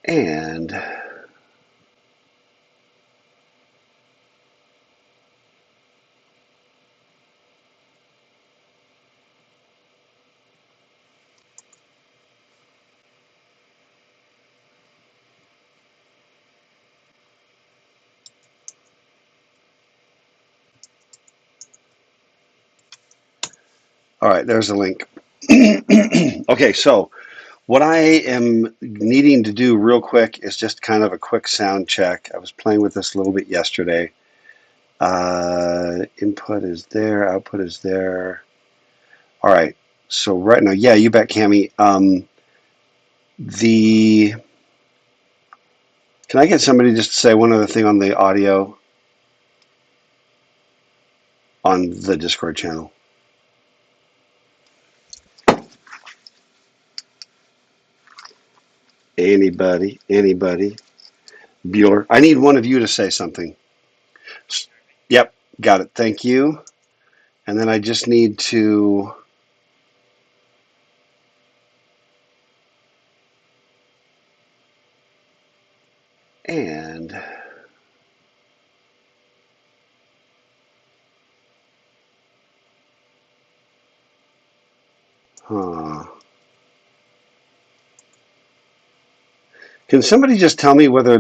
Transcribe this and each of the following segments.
And all right, there's a link. Okay, so what I am needing to do real quick is just kind of a quick sound check. I was playing with this a little bit yesterday. Input is there, output is there. All right, so right now, yeah, you bet, Cami. The Can I get somebody just to say one other thing on the audio on the Discord channel? Anybody? Anybody? Bueller. I need one of you to say something. Yep, got it. Thank you. And then I just need to. And huh. Can somebody just tell me whether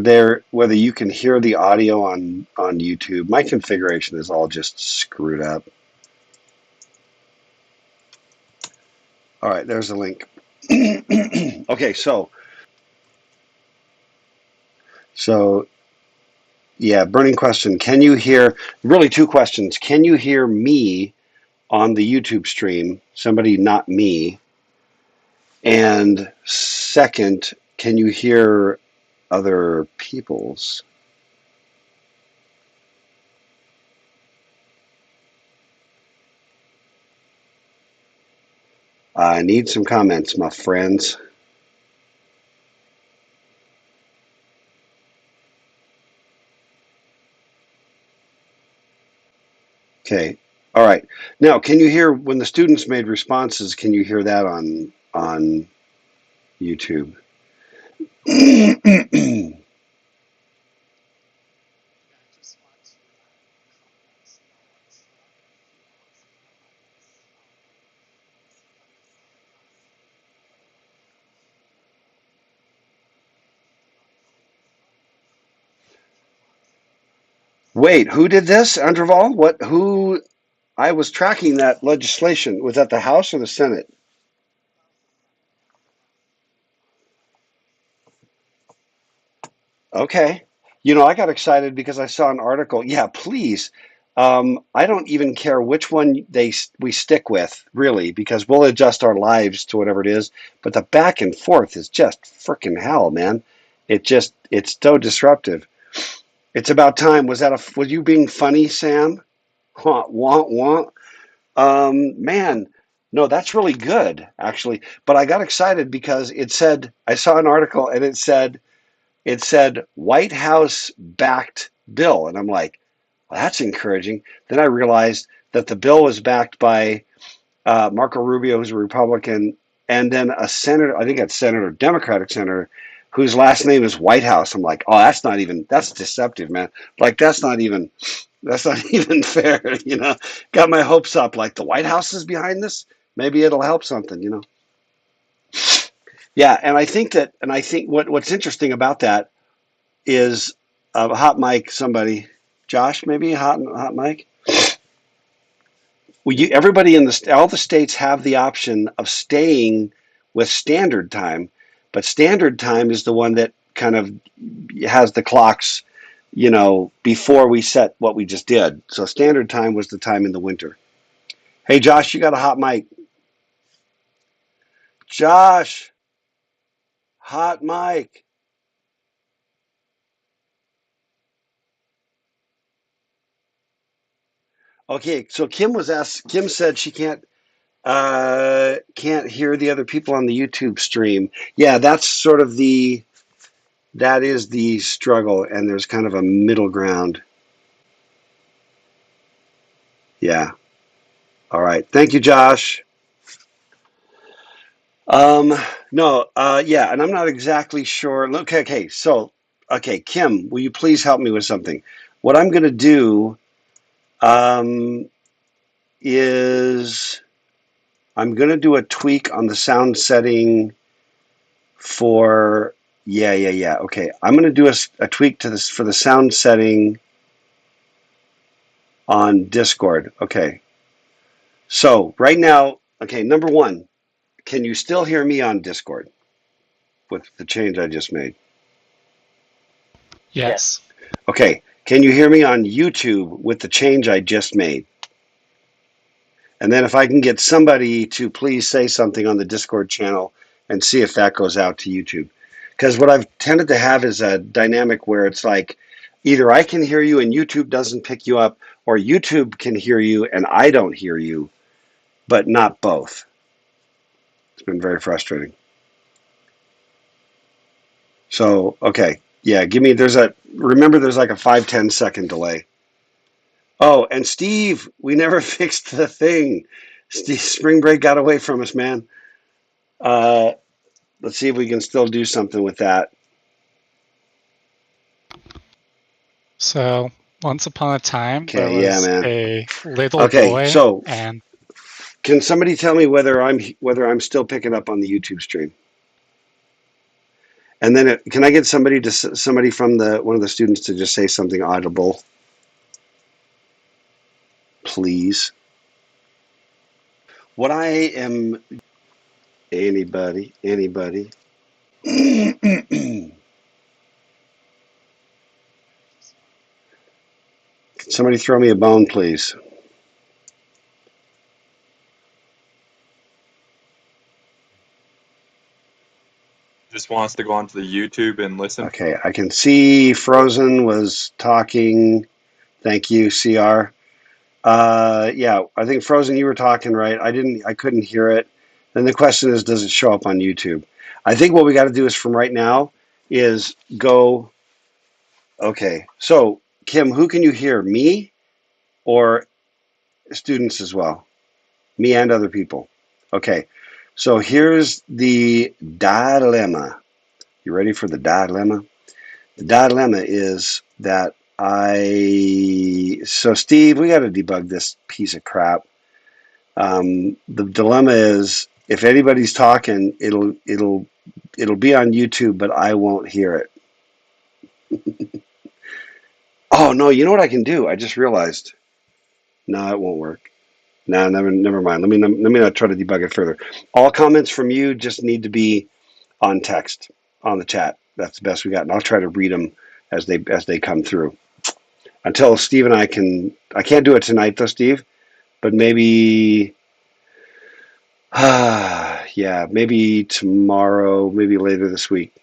you can hear the audio on YouTube? My configuration is all just screwed up. All right, there's a link. Okay, so yeah, burning question. Can you hear, really two questions. Can you hear me on the YouTube stream? Somebody not me. And second, can you hear other people's? I need some comments, my friends. Okay. All right. Now, can you hear when the students made responses? Can you hear that on YouTube? Wait, who did this, Andreval? What? Who? I was tracking that legislation. Was that the House or the Senate? Okay. I got excited because I saw an article. Yeah, please. I don't even care which one we stick with, really, because we'll adjust our lives to whatever it is. But the back and forth is just freaking hell, man. It's so disruptive. It's about time. Was you being funny, Sam? Wah, wah, wah. Man, no, that's really good, actually. But I got excited because I saw an article and it said White House backed bill. And I'm like, well, that's encouraging. Then I realized that the bill was backed by Marco Rubio, who's a Republican, and then a senator, I think it's Democratic senator, whose last name is Whitehouse. I'm like, oh, that's deceptive, man. Like, that's not even fair, Got my hopes up, like the White House is behind this. Maybe it'll help something. Yeah, and I think what's interesting about that is a hot mic. Somebody, Josh, maybe a hot mic. Everybody all the states have the option of staying with standard time, but standard time is the one that kind of has the clocks, before we set what we just did. So standard time was the time in the winter. Hey, Josh, you got a hot mic. Josh, hot mic. Okay, so Kim said she can't hear the other people on the YouTube stream. Yeah, that is the struggle, and there's kind of a middle ground. Yeah. All right. Thank you, Josh. Um, no, yeah, and I'm not exactly sure. Okay, so, okay, Kim, will you please help me with something? What I'm going to do um, is I'm going to do a tweak on the sound setting for, yeah. Okay, I'm going to do a tweak to this for the sound setting on Discord. Okay, so right now, okay, number one, can you still hear me on Discord with the change I just made? Yes. Okay, can you hear me on YouTube with the change I just made? And then if I can get somebody to please say something on the Discord channel and see if that goes out to YouTube. Because what I've tended to have is a dynamic where it's like either I can hear you and YouTube doesn't pick you up, or YouTube can hear you and I don't hear you, but not both. It's been very frustrating. So, okay. Yeah, remember there's like a 5-10 second delay. Oh, and Steve, we never fixed the thing. Steve, spring break got away from us, man. Uh, let's see if we can still do something with that. So once upon a time, there Okay, yeah, was man. a little Okay, boy, so and can somebody tell me whether I'm still picking up on the YouTube stream? And then can I get somebody from the one of the students to just say something audible, please? What I am anybody. Can somebody throw me a bone, please? Just wants to go onto the YouTube and listen. Okay, I can see Frozen was talking. Thank you, CR. Yeah, I think Frozen, you were talking, right? I couldn't hear it. Then the question is, does it show up on YouTube? I think what we got to do is from right now is go. Okay, so Kim, who can you hear? Me or students as well? Me and other people. Okay, so here's the dilemma. You ready for the dilemma? The dilemma is that so Steve, we got to debug this piece of crap. The dilemma is if anybody's talking, it'll be on YouTube, but I won't hear it. Oh no, you know what I can do? I just realized. No, it won't work. No, never mind. Let me not try to debug it further. All comments from you just need to be on text on the chat. That's the best we got, and I'll try to read them as they come through. Until Steve and I can't do it tonight though, Steve. But maybe yeah, maybe tomorrow, maybe later this week.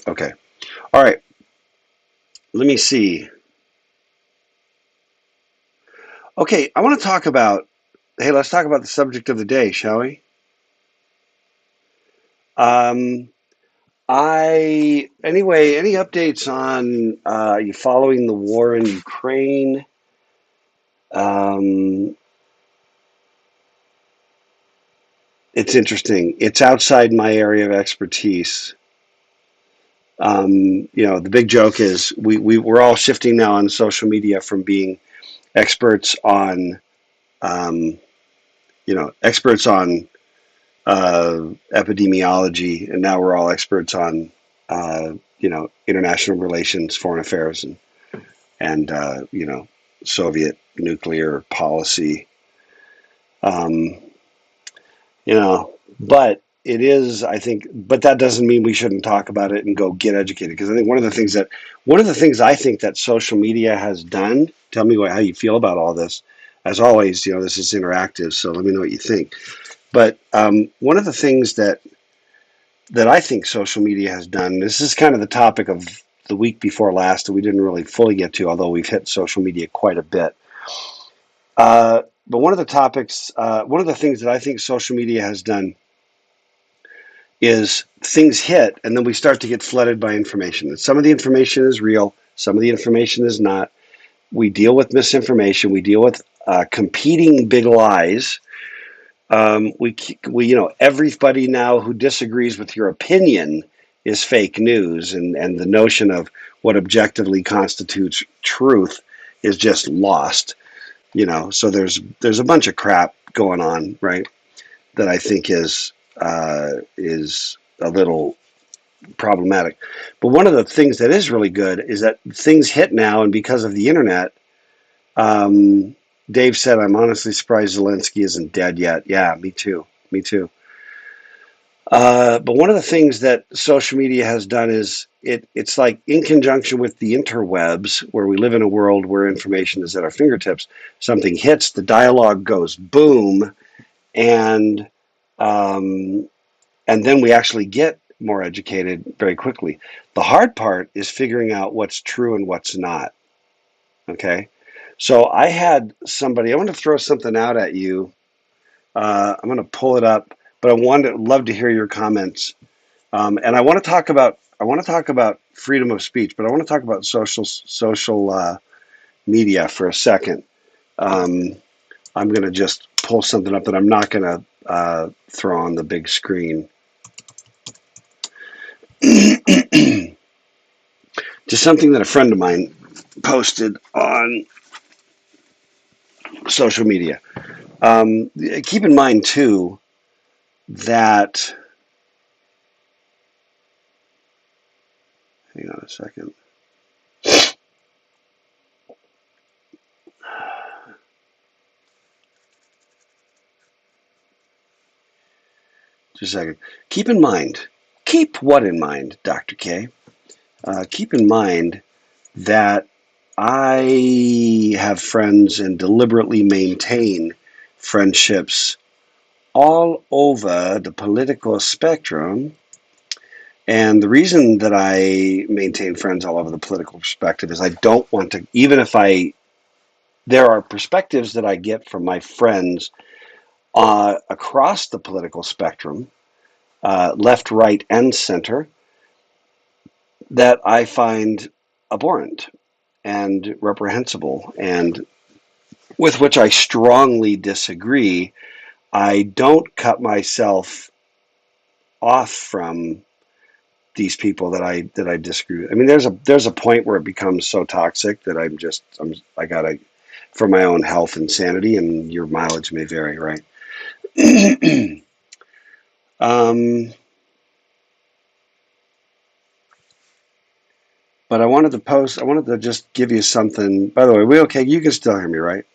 Okay. All right. Let me see. Okay, I want to talk about. Hey, let's talk about the subject of the day, shall we? Um, anyway. Any updates on you following the war in Ukraine? Um, it's interesting. It's outside my area of expertise. The big joke is we're all shifting now on social media from being experts on, um, experts on epidemiology, and now we're all experts on, international relations, foreign affairs, and Soviet nuclear policy. Um, but it is, I think, but that doesn't mean we shouldn't talk about it and go get educated. Because I think one of the things I think that social media has done. Tell me how you feel about all this. As always, this is interactive, so let me know what you think. But one of the things that I think social media has done. This is kind of the topic of the week before last that we didn't really fully get to, although we've hit social media quite a bit. But one of the things that I think social media has done is things hit and then we start to get flooded by information. And some of the information is real, some of the information is not. We deal with misinformation, we deal with competing big lies, Everybody now who disagrees with your opinion is fake news, and the notion of what objectively constitutes truth is just lost. So there's a bunch of crap going on, right? That I think is a little problematic. But one of the things that is really good is that things hit now, and because of the internet, um, Dave said, "I'm honestly surprised Zelensky isn't dead yet." Yeah, me too. Me too. But one of the things that social media has done is it's like in conjunction with the interwebs, where we live in a world where information is at our fingertips. Something hits, the dialogue goes boom, and um, and then we actually get more educated very quickly. The hard part is figuring out what's true and what's not. Okay, so I had somebody. I want to throw something out at you. I'm going to pull it up, but love to hear your comments. And I want to talk about freedom of speech, but I want to talk about social media for a second. Um, I'm going to just pull something up that I'm not going to throw on the big screen. Just something that a friend of mine posted on social media. Keep in mind too that. Hang on a second. Just a second. Keep in mind. Keep what in mind, Dr. K? Keep in mind that I have friends and deliberately maintain friendships all over the political spectrum. And the reason that I maintain friends all over the political perspective is I don't want to, even if there are perspectives that I get from my friends across the political spectrum, left, right, and center, that I find abhorrent and reprehensible and with which I strongly disagree. I don't cut myself off from these people that I disagree with. I mean, there's a point where it becomes so toxic that I gotta, for my own health and sanity, and your mileage may vary, right? um, but I wanted to just give you something. By the way, we okay? You can still hear me, right?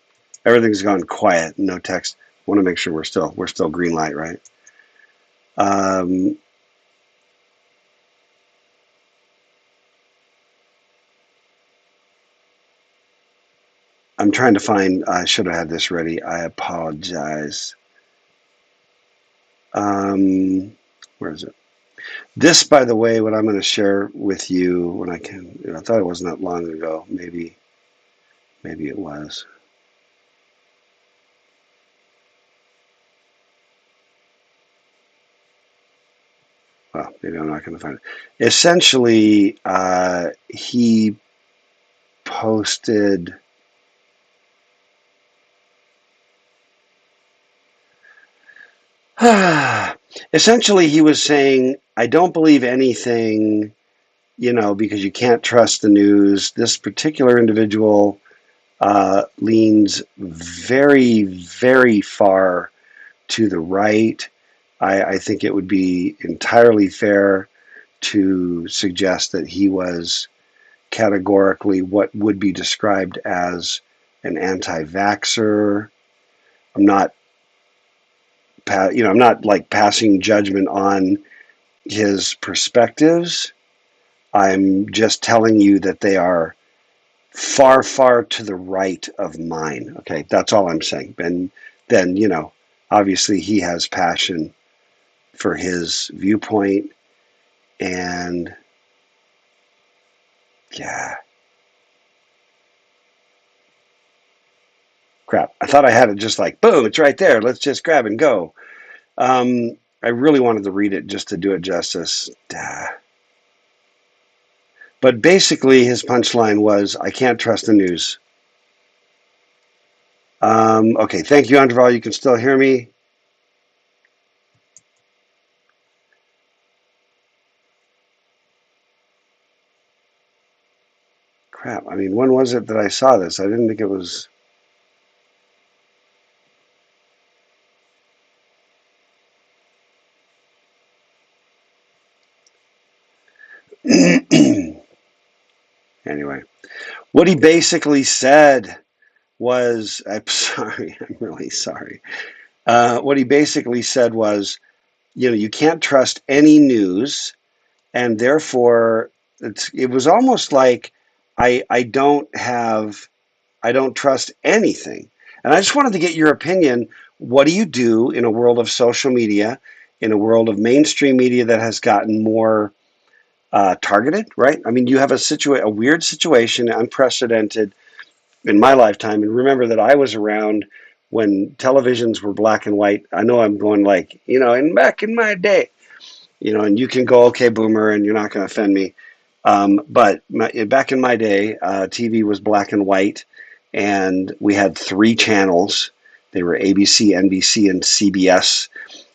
Everything's gone quiet, no text. I want to make sure we're still green light, right? Um, I'm trying to find. I should have had this ready. I apologize. Where is it? This, by the way, what I'm going to share with you when I can. I thought it wasn't that long ago. Maybe it was. Well, maybe I'm not going to find it. Essentially, he posted. Essentially, he was saying, I don't believe anything, because you can't trust the news. This particular individual leans very, very far to the right. I think it would be entirely fair to suggest that he was categorically what would be described as an anti-vaxxer. I'm not, I'm not like passing judgment on his perspectives. I'm just telling you that they are far, far to the right of mine. Okay, that's all I'm saying. And then, obviously he has passion for his viewpoint. And yeah, crap. I thought I had it just like, boom, it's right there. Let's just grab and go. I really wanted to read it just to do it justice. But basically, his punchline was, I can't trust the news. Okay, thank you, Andreval. You can still hear me. crap. I mean, when was it that I saw this? I didn't think it was. Anyway, what he basically said was, I'm sorry, I'm really sorry. What he basically said was, you can't trust any news, and therefore it was almost like I don't trust anything. And I just wanted to get your opinion. What do you do in a world of social media, in a world of mainstream media that has gotten more targeted, right? I mean, you have a weird situation, unprecedented in my lifetime. And remember that I was around when televisions were black and white. I know I'm going like, and back in my day, and you can go, okay, boomer, and you're not going to offend me. But back in my day, TV was black and white, and we had three channels. They were ABC, NBC, and CBS.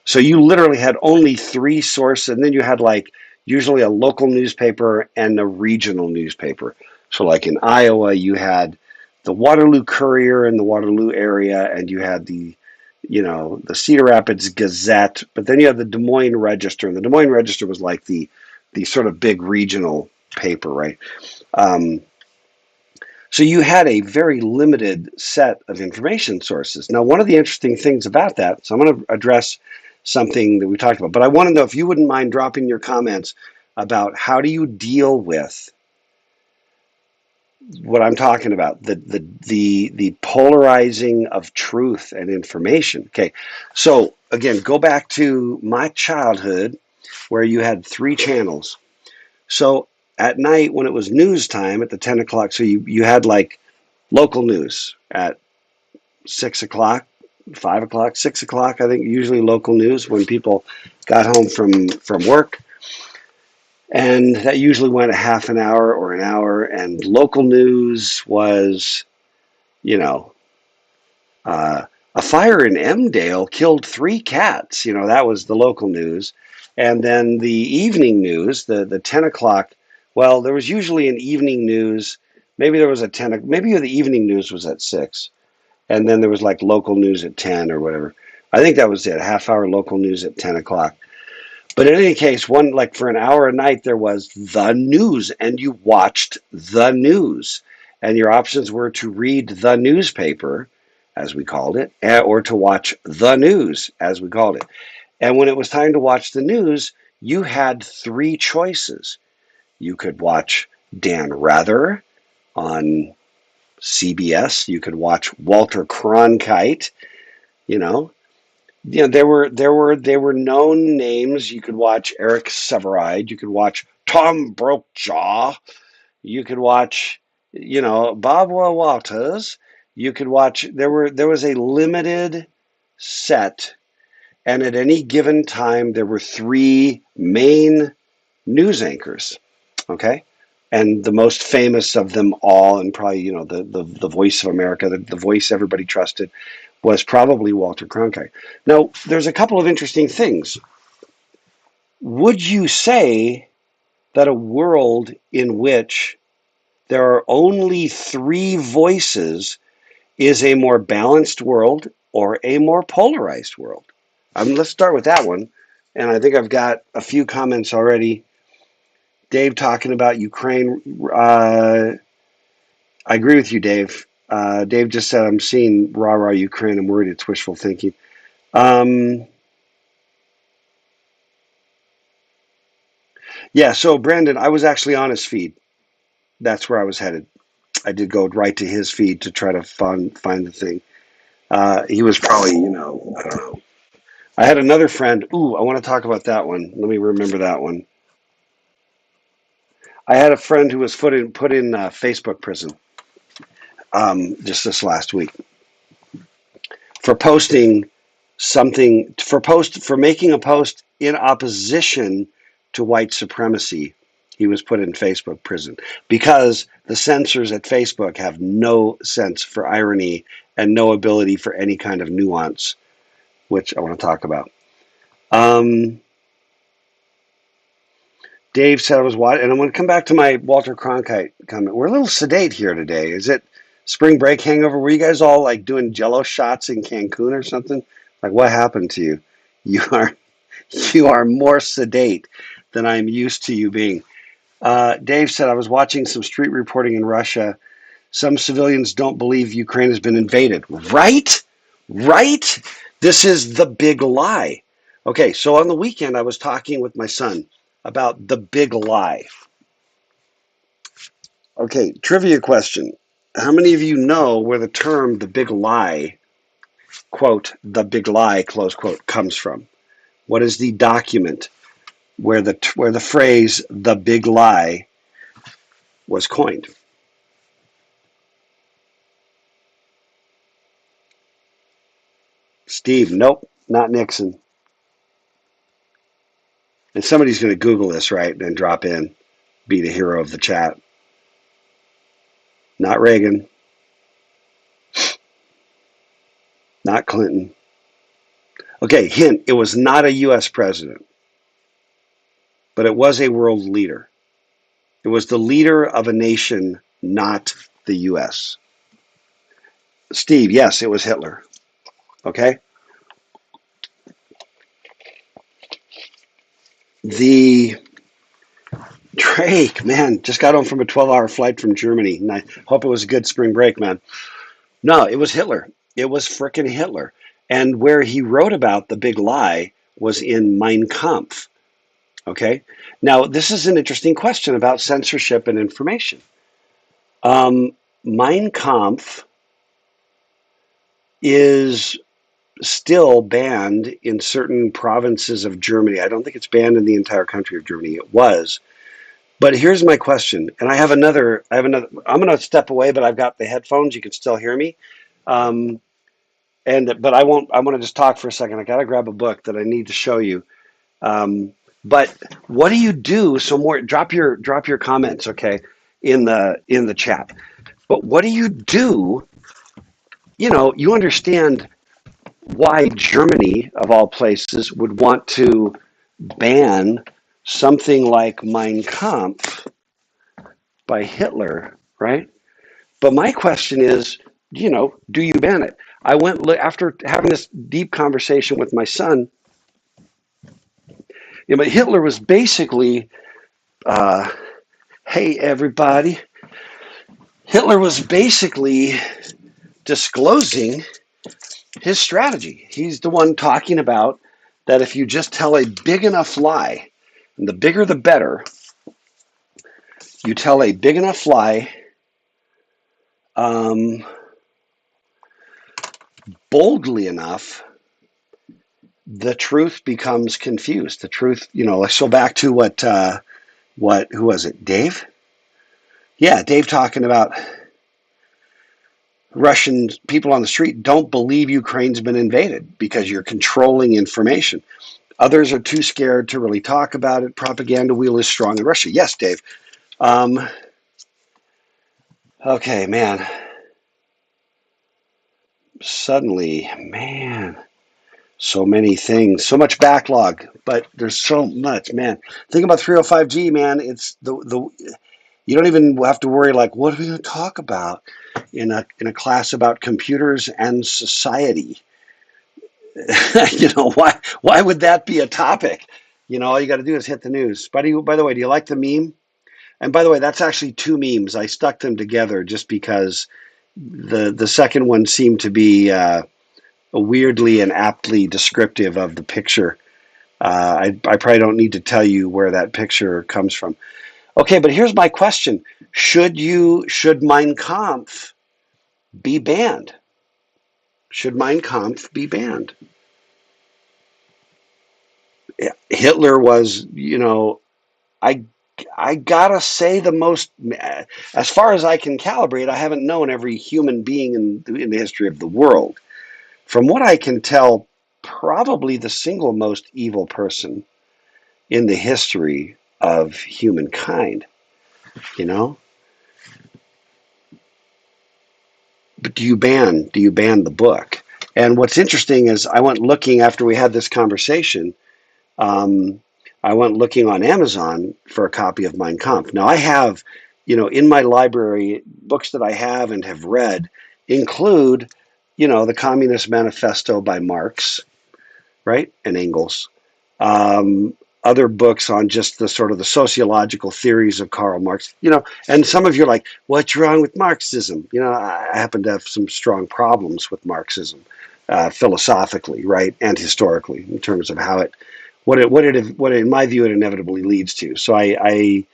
So you literally had only three sources, and then you had like usually a local newspaper and a regional newspaper. So like in Iowa, you had the Waterloo Courier in the Waterloo area, and you had the Cedar Rapids Gazette, but then you had the Des Moines Register, and the Des Moines Register was like the sort of big regional paper, right? Um, so you had a very limited set of information sources. Now, one of the interesting things about that, so I'm going to address something that we talked about, but I want to know if you wouldn't mind dropping your comments about how do you deal with what I'm talking about, the polarizing of truth and information. Okay, so again, go back to my childhood where you had three channels. So at night when it was news time at the 10 o'clock, so you had like local news at 6 o'clock, 5 o'clock, 6 o'clock. I think usually local news when people got home from work, and that usually went a half an hour or an hour. And local news was, you know, uh, a fire in Emdale killed three cats. That was the local news. And then the evening news, the 10 o'clock, well, there was usually an evening news. Maybe there was a 10, maybe the evening news was at 6. And then there was like local news at 10 or whatever. I think that was it, a half hour local news at 10 o'clock. But in any case, one like for an hour a night, there was the news, and you watched the news. And your options were to read the newspaper, as we called it, or to watch the news, as we called it. And when it was time to watch the news, you had three choices. You could watch Dan Rather on CBS. You could watch Walter Cronkite. You know, there were known names. You could watch Eric Severide. You could watch Tom Brokaw. You could watch, Barbara Walters. You could watch. There was a limited set, and at any given time there were three main news anchors. Okay. And the most famous of them all, and probably, the voice of America, the voice everybody trusted, was probably Walter Cronkite. Now, there's a couple of interesting things. Would you say that a world in which there are only three voices is a more balanced world or a more polarized world? Let's start with that one. And I think I've got a few comments already. Dave talking about Ukraine. I agree with you, Dave. Dave just said, I'm seeing rah rah Ukraine. I'm worried it's wishful thinking. Yeah, so Brandon, I was actually on his feed. That's where I was headed. I did go right to his feed to try to find the thing. He was probably, I don't know. I had another friend. Ooh, I want to talk about that one. Let me remember that one. I had a friend who was put in Facebook prison just this last week for posting something for making a post in opposition to white supremacy. He was put in Facebook prison because the censors at Facebook have no sense for irony and no ability for any kind of nuance, which I want to talk about. Dave said I was watching, and I'm going to come back to my Walter Cronkite comment. We're a little sedate here today. Is it spring break hangover? Were you guys all like doing Jello shots in Cancun or something? Like, what happened to you? You are you are more sedate than I'm used to you being. Dave said I was watching some street reporting in Russia. Some civilians don't believe Ukraine has been invaded. Right? Right? This is the big lie. Okay, so on the weekend, I was talking with my son about the big lie. Okay, trivia question. How many of you know where the term the big lie, quote, the big lie, close quote, comes from? What is the document where the phrase the big lie was coined? Steve, nope, not Nixon. And somebody's going to Google this, right, and drop in, be the hero of the chat. Not Reagan, not Clinton. Okay, hint, it was not a U.S. president, but it was a world leader. It was the leader of a nation, not the U.S. Steve, yes, it was Hitler. Okay? The Drake, man, just got home from a 12-hour flight from Germany, and I hope it was a good spring break, man. No, it was Hitler. It was frickin' Hitler. And where he wrote about the big lie was in Mein Kampf. Okay? Now, this is an interesting question about censorship and information. Mein Kampf is still banned in certain provinces of Germany. I don't think it's banned in the entire country of Germany. It was. But here's my question, and I have another. I'm going to step away, but I've got the headphones. You can still hear me. But I won't. I want to just talk for a second. I got to grab a book that I need to show you. But what do you do? So more. Drop your comments, okay, in the chat. But what do you do? You understand why Germany, of all places, would want to ban something like Mein Kampf by Hitler, right? But my question is, do you ban it? I went after having this deep conversation with my son. But Hitler was basically, hey everybody, Hitler was basically disclosing his strategy. He's the one talking about that if you just tell a big enough lie, and the bigger the better, you tell a big enough lie, boldly enough, the truth becomes confused. The truth, let's go back to who was it, Dave? Yeah, Dave talking about Russian people on the street don't believe Ukraine's been invaded because you're controlling information. Others are too scared to really talk about it. Propaganda wheel is strong in Russia. Yes, Dave. Okay, man. Suddenly, man, so many things, so much backlog, but there's so much, man. Think about 305G, man. It's the you don't even have to worry like, what are we going to talk about in a class about computers and society? Why would that be a topic? All you got to do is hit the news. By the way, do you like the meme? And by the way, that's actually two memes. I stuck them together just because the second one seemed to be weirdly and aptly descriptive of the picture. I probably don't need to tell you where that picture comes from. Okay, but here's my question: should Mein Kampf be banned? Should Mein Kampf be banned? Hitler was, I gotta say the most, as far as I can calibrate, I haven't known every human being in the history of the world. From what I can tell, probably the single most evil person in the history of humankind, But do you ban the book? And what's interesting is I went looking after we had this conversation. I I went looking on Amazon for a copy of Mein Kampf. Now I have, in my library, books that I have and have read include, the Communist Manifesto by Marx, right, and Engels. Um, Other books on just the sort of the sociological theories of Karl Marx, and some of you are like, what's wrong with Marxism? I happen to have some strong problems with Marxism, philosophically, right, and historically, in terms of how what in my view it inevitably leads to. So and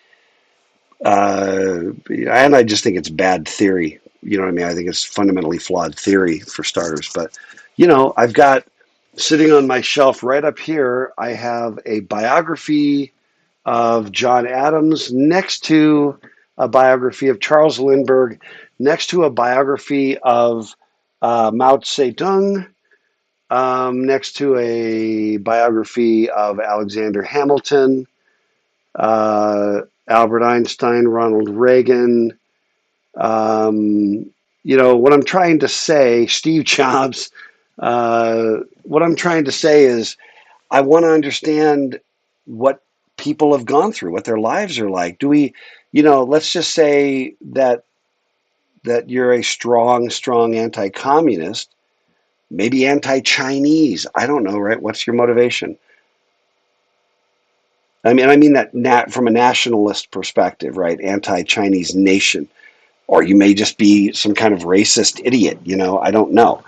I just think it's bad theory. You know what I mean? I think it's fundamentally flawed theory for starters. But I've got sitting on my shelf right up here. I have a biography of John Adams next to a biography of Charles Lindbergh, next to a biography of Mao Zedong, next to a biography of Alexander Hamilton, Albert Einstein, Ronald Reagan. What I'm trying to say, Steve Jobs, what I'm trying to say is I want to understand what people have gone through, what their lives are like. Do we, let's just say that you're a strong anti-communist, maybe anti-Chinese. I don't know, right? What's your motivation? I mean that from a nationalist perspective, right? Anti-Chinese nation, or you may just be some kind of racist idiot. I don't know.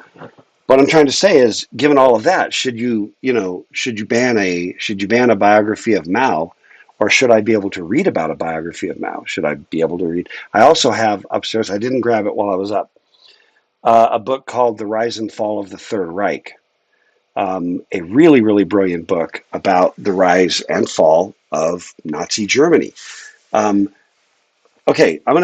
What I'm trying to say is, given all of that, should you ban a biography of Mao, or should I be able to read about a biography of Mao? Should I be able to read? I also have upstairs. I didn't grab it while I was up. A book called The Rise and Fall of the Third Reich. A really, really brilliant book about the rise and fall of Nazi Germany. Um, okay, I'm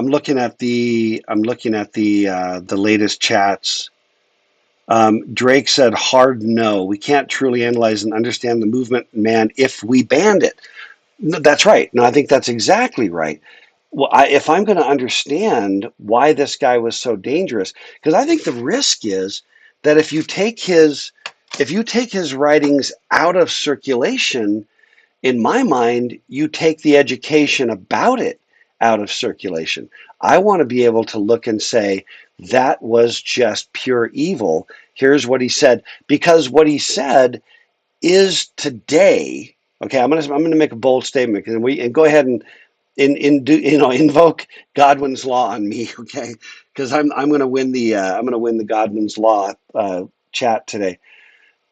looking at the latest chats. Drake said, "Hard no. We can't truly analyze and understand the movement, man, if we banned it." No, that's right. No, I think that's exactly right. Well, if I'm going to understand why this guy was so dangerous, because I think the risk is that if you take his writings out of circulation, in my mind, you take the education about it out of circulation. I want to be able to look and say, that was just pure evil. Here's what he said. Because what he said is today, okay, I'm gonna make a bold statement, and go ahead and invoke Godwin's law on me, okay? Because I'm gonna win the Godwin's law chat today.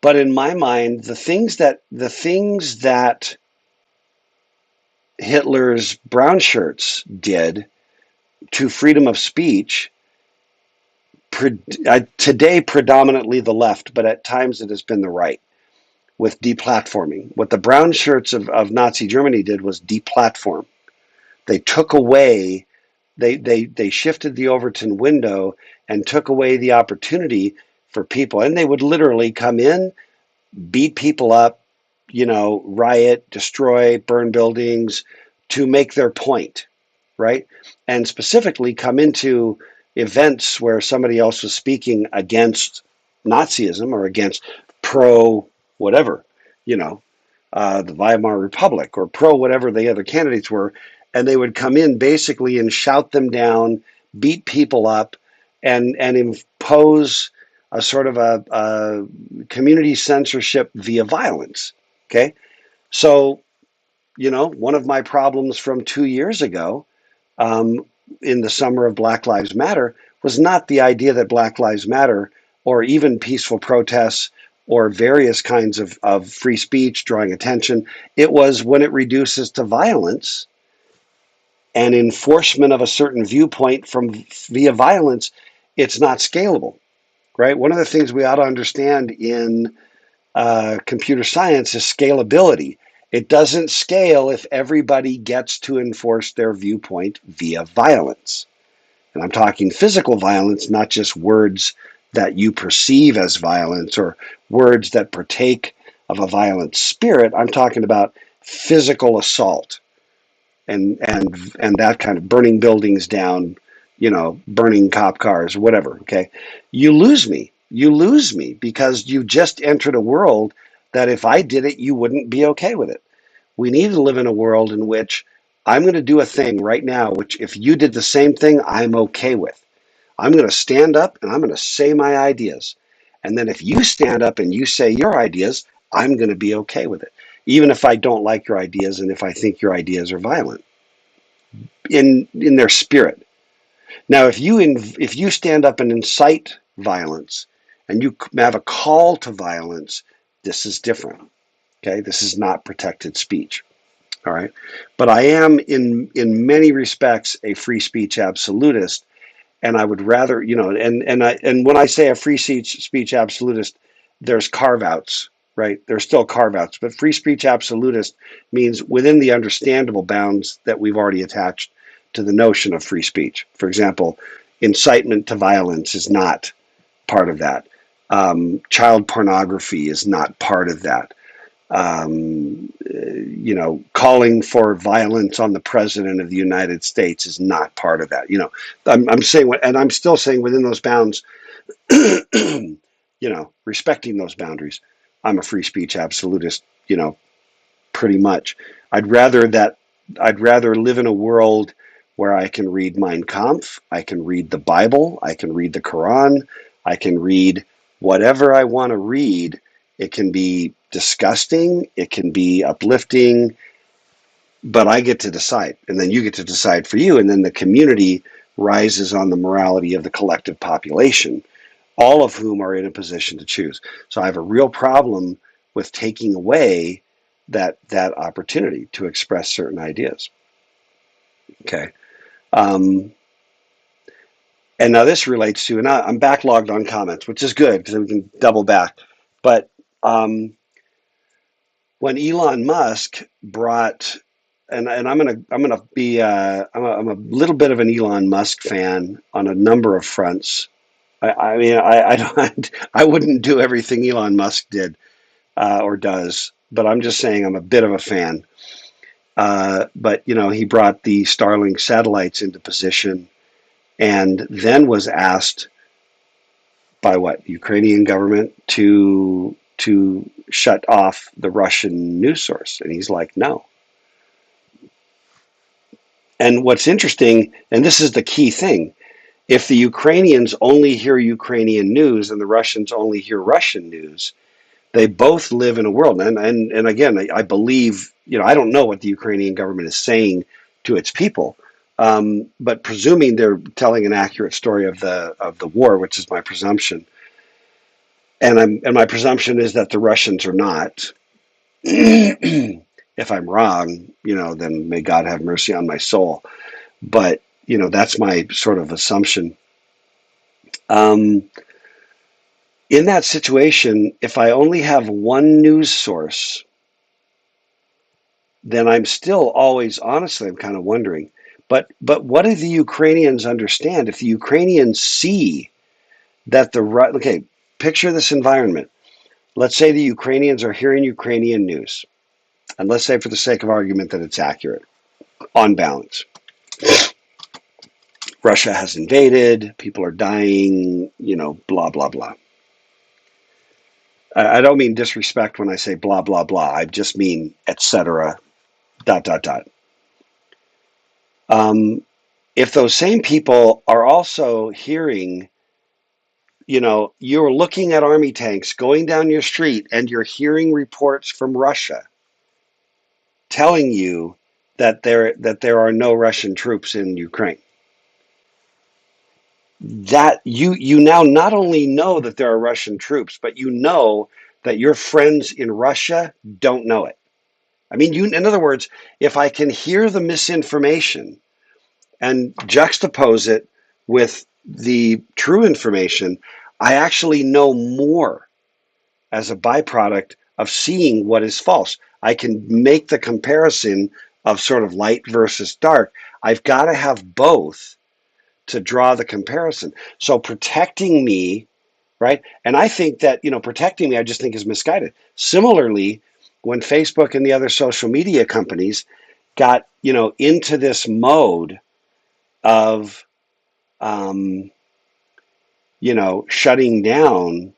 But in my mind, the things that Hitler's brown shirts did to freedom of speech, today predominantly the left, but at times it has been the right, with deplatforming. What the brown shirts of Nazi Germany did was deplatform. They took away, they shifted the Overton window and took away the opportunity for people. And they would literally come in, beat people up, riot, destroy, burn buildings to make their point, right? And specifically come into events where somebody else was speaking against Nazism or against pro whatever, the Weimar Republic, or pro whatever the other candidates were, and they would come in basically and shout them down, beat people up, and impose a sort of a community censorship via violence. Okay, so one of my problems from 2 years ago, um, in the summer of Black Lives Matter, was not the idea that Black Lives Matter, or even peaceful protests, or various kinds of free speech drawing attention. It was when it reduces to violence and enforcement of a certain viewpoint from via violence, it's not scalable, right? One of the things we ought to understand in computer science is scalability. It doesn't scale if everybody gets to enforce their viewpoint via violence. And I'm talking physical violence, not just words that you perceive as violence or words that partake of a violent spirit. I'm talking about physical assault and that kind of burning buildings down, burning cop cars, whatever. Okay, you lose me you lose me because you just entered a world that if I did it, you wouldn't be okay with it. We need to live in a world in which I'm going to do a thing right now, which if you did the same thing, I'm okay with. I'm going to stand up and I'm going to say my ideas. And then if you stand up and you say your ideas, I'm going to be okay with it. Even if I don't like your ideas and if I think your ideas are violent in their spirit. Now, if you stand up and incite violence and you have a call to violence, this is different. Okay, this is not protected speech. All right, but I am in many respects a free speech absolutist, and I would rather, and when I say a free speech absolutist, there's carve outs, right? There's still carve outs, but free speech absolutist means within the understandable bounds that we've already attached to the notion of free speech. For example, incitement to violence is not part of that. Child pornography is not part of that. Calling for violence on the president of the United States is not part of that. I'm saying, and I'm still saying within those bounds, respecting those boundaries, I'm a free speech absolutist, pretty much. I'd rather that, I'd rather live in a world where I can read Mein Kampf, I can read the Bible, I can read the Quran, I can read whatever I want to read. It can be disgusting, it can be uplifting, but I get to decide, and then you get to decide for you, and then the community rises on the morality of the collective population, all of whom are in a position to choose. So I have a real problem with taking away that opportunity to express certain ideas. Okay. And now this relates to, and I'm backlogged on comments, which is good because we can double back. But when Elon Musk brought, and I'm gonna be I'm a little bit of an Elon Musk fan on a number of fronts. I mean I don't I wouldn't do everything Elon Musk did or does, but I'm just saying I'm a bit of a fan. But he brought the Starlink satellites into position, and then was asked by what Ukrainian government to shut off the Russian news source, and he's like, no. And what's interesting, and this is the key thing, if the Ukrainians only hear Ukrainian news and the Russians only hear Russian news, they both live in a world. And again, I believe, I don't know what the Ukrainian government is saying to its people, but presuming they're telling an accurate story of the war, which is my presumption, and my presumption is that the Russians are not. If I'm wrong, then may God have mercy on my soul. But that's my sort of assumption. In that situation, if I only have one news source, then I'm still always, honestly, I'm kind of wondering. But what do the Ukrainians understand? If the Ukrainians see that okay, picture this environment. Let's say the Ukrainians are hearing Ukrainian news, and let's say for the sake of argument that it's accurate, on balance. Russia has invaded, people are dying, blah, blah, blah. I don't mean disrespect when I say blah, blah, blah. I just mean etc. ... If those same people are also hearing, you're looking at army tanks going down your street and you're hearing reports from Russia telling you that there are no Russian troops in Ukraine. That you now not only know that there are Russian troops, but you know that your friends in Russia don't know it. I mean, in other words, if I can hear the misinformation and juxtapose it with the true information, I actually know more as a byproduct of seeing what is false. I can make the comparison of sort of light versus dark. I've got to have both to draw the comparison. So protecting me, right? And I think that, protecting me, I just think is misguided. Similarly, when Facebook and the other social media companies got, into this mode of, shutting down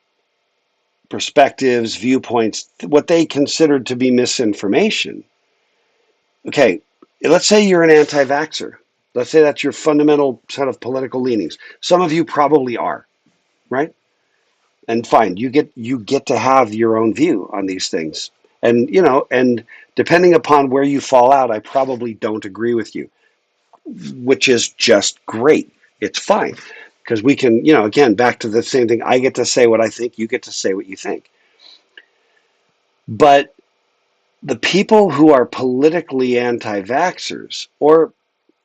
perspectives, viewpoints, what they considered to be misinformation. Okay, let's say you're an anti-vaxxer. Let's say that's your fundamental sort of political leanings. Some of you probably are, right? And fine, you get to have your own view on these things. And depending upon where you fall out, I probably don't agree with you, which is just great. It's fine because we can, again, back to the same thing. I get to say what I think, you get to say what you think. But the people who are politically anti-vaxxers, or,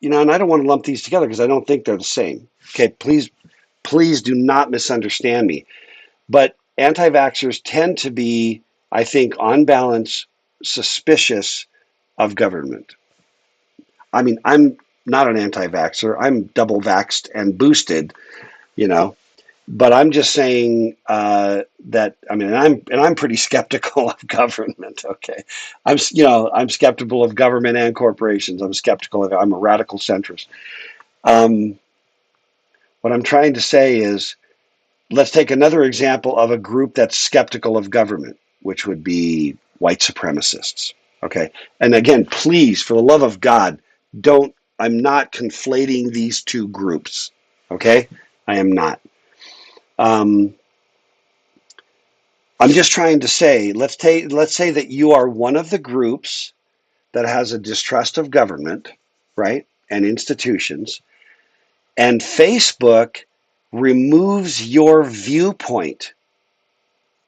and I don't want to lump these together because I don't think they're the same. Okay, please do not misunderstand me. But anti-vaxxers tend to be, I think, on balance, suspicious of government. I mean, I'm not an anti-vaxxer. I'm double vaxxed and boosted, you know. But I'm just saying that I mean, I'm pretty skeptical of government. Okay, I'm skeptical of government and corporations. I'm a radical centrist. Um, what I'm trying to say is, let's take another example of a group that's skeptical of government, which would be white supremacists. Okay, and again, please, for the love of God, don't. I'm not conflating these two groups. Okay, I am not. Um, I'm just trying to say, let's say that you are one of the groups that has a distrust of government, right, and institutions, and Facebook removes your viewpoint.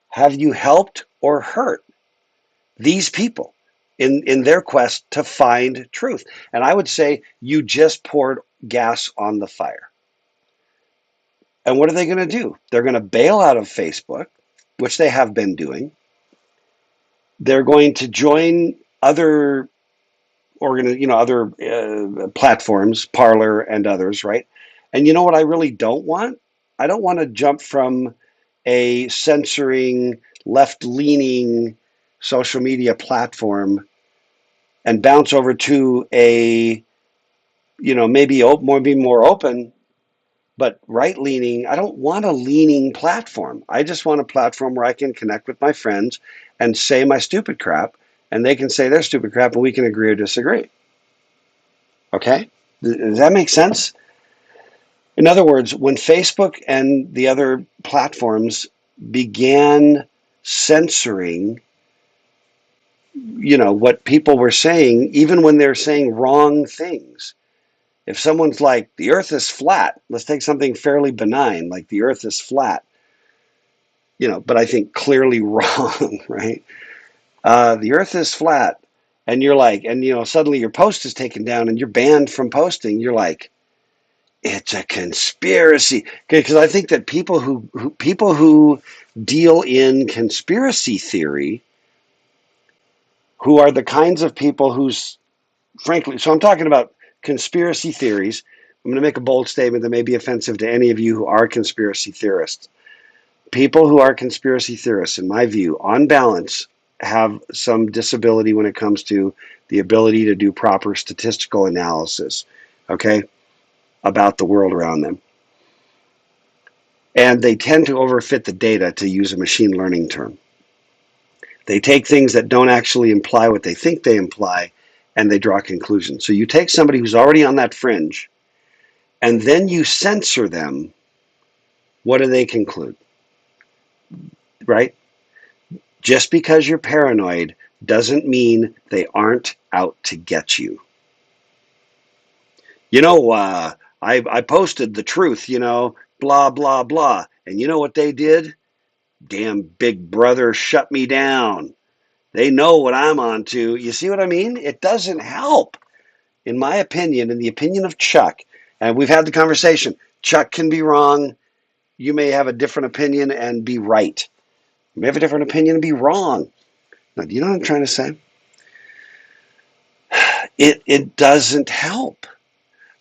Have you helped or hurt these people in their quest to find truth? And I would say you just poured gas on the fire. And what are they going to do? They're going to bail out of Facebook, which they have been doing. They're going to join other platforms, Parler and others, right? And you know what I really don't want? I don't want to jump from a censoring, left-leaning social media platform and bounce over to a, maybe more open, but right-leaning. I don't want a leaning platform. I just want a platform where I can connect with my friends and say my stupid crap, and they can say their stupid crap, and we can agree or disagree. Okay? Does that make sense? In other words, when Facebook and the other platforms began censoring, what people were saying, even when they're saying wrong things. If someone's like, the earth is flat, let's take something fairly benign, like the earth is flat, but I think clearly wrong, right? The earth is flat. And you're like, suddenly your post is taken down and you're banned from posting. You're like, it's a conspiracy. Okay, because I think that people who deal in conspiracy theory, who are the kinds of people who's frankly, so I'm talking about conspiracy theories. I'm going to make a bold statement that may be offensive to any of you who are conspiracy theorists. People who are conspiracy theorists, in my view, on balance, have some disability when it comes to the ability to do proper statistical analysis, okay, about the world around them. And they tend to overfit the data, to use a machine learning term. They take things that don't actually imply what they think they imply, and they draw conclusions. So you take somebody who's already on that fringe, and then you censor them. What do they conclude? Right? Just because you're paranoid doesn't mean they aren't out to get you. I posted the truth, blah, blah, blah. And you know what they did? Damn Big Brother shut me down. They know what I'm on to. You see what I mean? It doesn't help. In my opinion, in the opinion of Chuck, and we've had the conversation, Chuck can be wrong. You may have a different opinion and be right. You may have a different opinion and be wrong. Now, do you know what I'm trying to say? It doesn't help.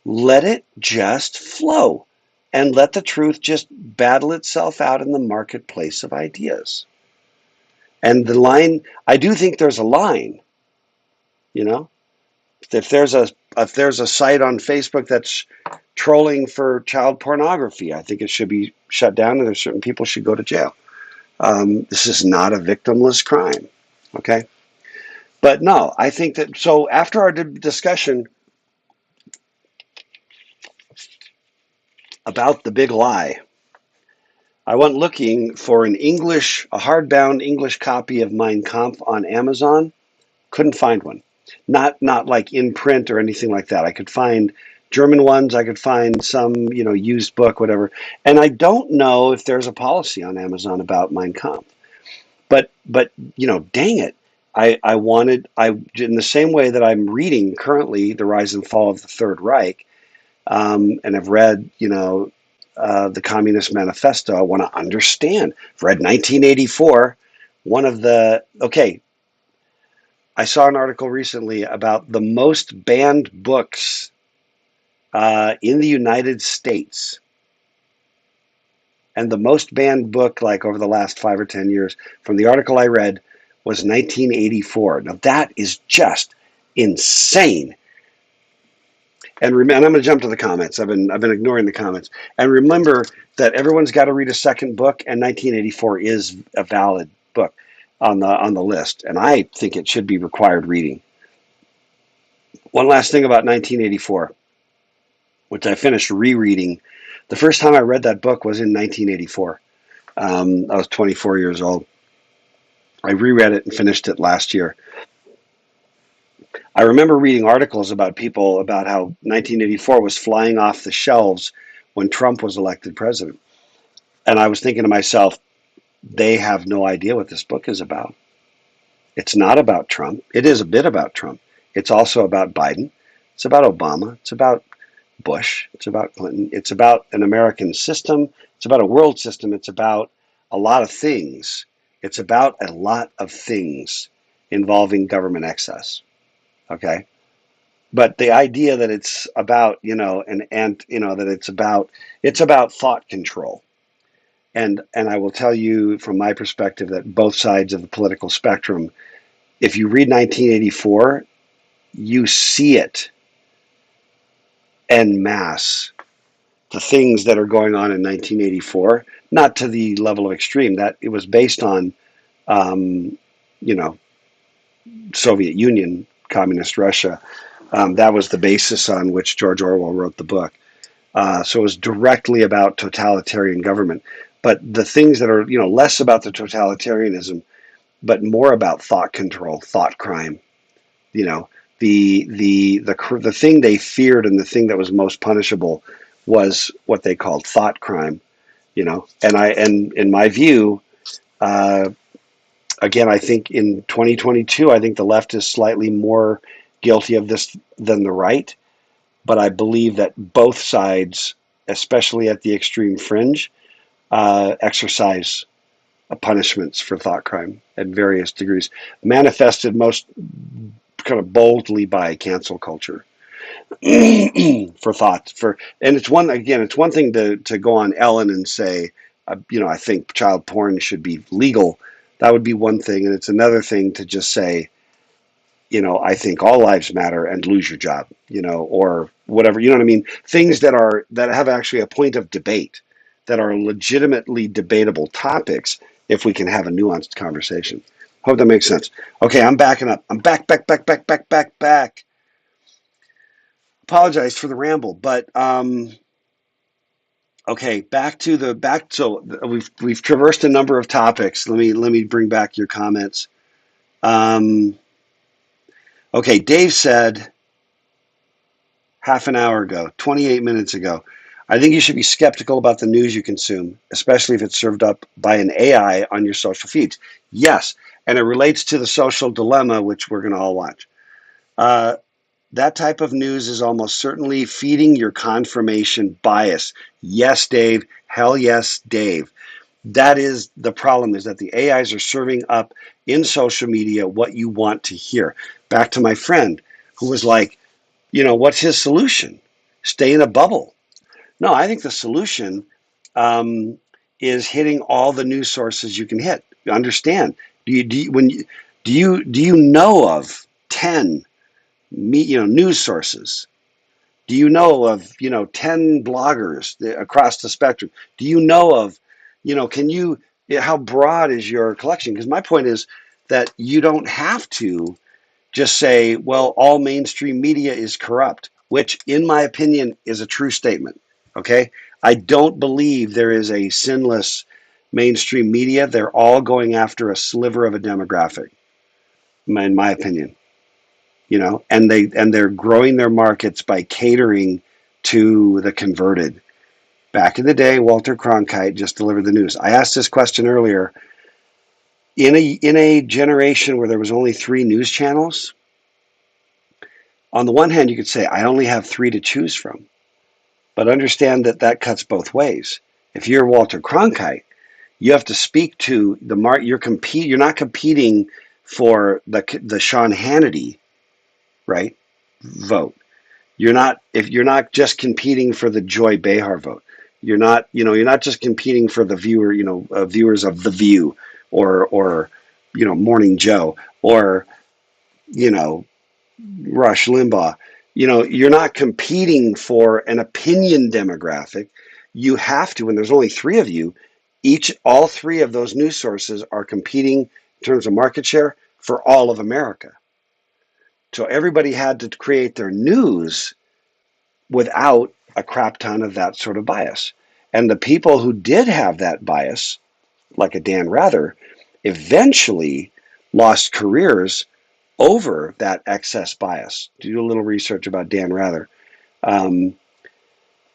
Let it just flow and let the truth just battle itself out in the marketplace of ideas. And the line, I do think there's a line, you know, if there's a site on Facebook that's trolling for child pornography. I think it should be shut down, and there's certain people should go to jail. This is not a victimless crime. Okay. But no, I think that so after our discussion about the big lie, I went looking for a hardbound English copy of Mein Kampf on Amazon. Couldn't find one. Not like in print or anything like that. I could find German ones. I could find some, used book, whatever. And I don't know if there's a policy on Amazon about Mein Kampf. But dang it. I in the same way that I'm reading currently The Rise and Fall of the Third Reich, and I've read, the Communist Manifesto. I want to understand. I've read 1984. Okay, I saw an article recently about the most banned books in the United States. And the most banned book, like over the last 5 or 10 years, from the article I read, was 1984. Now that is just insane. And I'm going to jump to the comments. I've been ignoring the comments. And remember that everyone's got to read a second book, and 1984 is a valid book on the list. And I think it should be required reading. One last thing about 1984, which I finished rereading. The first time I read that book was in 1984. I was 24 years old. I reread it and finished it last year. I remember reading articles about people about how 1984 was flying off the shelves when Trump was elected president. And I was thinking to myself, they have no idea what this book is about. It's not about Trump. It is a bit about Trump. It's also about Biden. It's about Obama. It's about Bush. It's about Clinton. It's about an American system. It's about a world system. It's about a lot of things. It's about a lot of things involving government excess. Okay. But the idea that it's about, that it's about thought control. And I will tell you from my perspective that both sides of the political spectrum, if you read 1984, you see it en masse. The things that are going on in 1984, not to the level of extreme, that it was based on, Soviet Union, communist Russia. That was the basis on which George Orwell wrote the book. So it was directly about totalitarian government. But the things that are, less about the totalitarianism, but more about thought control, thought crime. The thing they feared and the thing that was most punishable was what they called thought crime. And in my view, again, I think in 2022, I think the left is slightly more guilty of this than the right. But I believe that both sides, especially at the extreme fringe, exercise punishments for thought crime at various degrees, manifested most kind of boldly by cancel culture for thoughts. And it's one thing to go on Ellen and say, I think child porn should be legal. That would be one thing, and it's another thing to just say, I think all lives matter and lose your job, or whatever, you know what I mean? Things that have actually a point of debate, that are legitimately debatable topics, if we can have a nuanced conversation. Hope that makes sense. Okay, I'm backing up. I'm back. Apologize for the ramble, but okay, so we've traversed a number of topics. Let me bring back your comments. Okay, Dave said half an hour ago, 28 minutes ago, I think you should be skeptical about the news you consume, especially if it's served up by an AI on your social feeds. Yes, and it relates to the social dilemma, which we're going to all watch. That type of news is almost certainly feeding your confirmation bias. Yes, Dave. Hell yes, Dave. That is the problem, is that the AIs are serving up in social media what you want to hear. Back to my friend who was like, what's his solution? Stay in a bubble. No, I think the solution is hitting all the news sources you can hit. Understand? Do you know of 10 news sources Do you know of, 10 bloggers across the spectrum? Do you know of, can you, how broad is your collection? Because my point is that you don't have to just say, well, all mainstream media is corrupt, which, in my opinion, is a true statement. Okay. I don't believe there is a sinless mainstream media. They're all going after a sliver of a demographic, in my opinion, and they're growing their markets by catering to the converted. Back in the day, Walter Cronkite just delivered the news. I asked this question earlier. In a generation where there was only 3 news channels, on the one hand, you could say, I only have 3 to choose from. But understand that that cuts both ways. If you're Walter Cronkite, you have to speak to the market. You're not competing for the Sean Hannity, right, vote. You're not just competing for the Joy Behar vote. You're not just competing for the viewers of The View or Morning Joe or you know Rush Limbaugh. You're not competing for an opinion demographic. You have to, when there's only 3 of you, all 3 of those news sources are competing in terms of market share for all of America. So everybody had to create their news without a crap ton of that sort of bias. And the people who did have that bias, like a Dan Rather, eventually lost careers over that excess bias. Do a little research about Dan Rather. Um,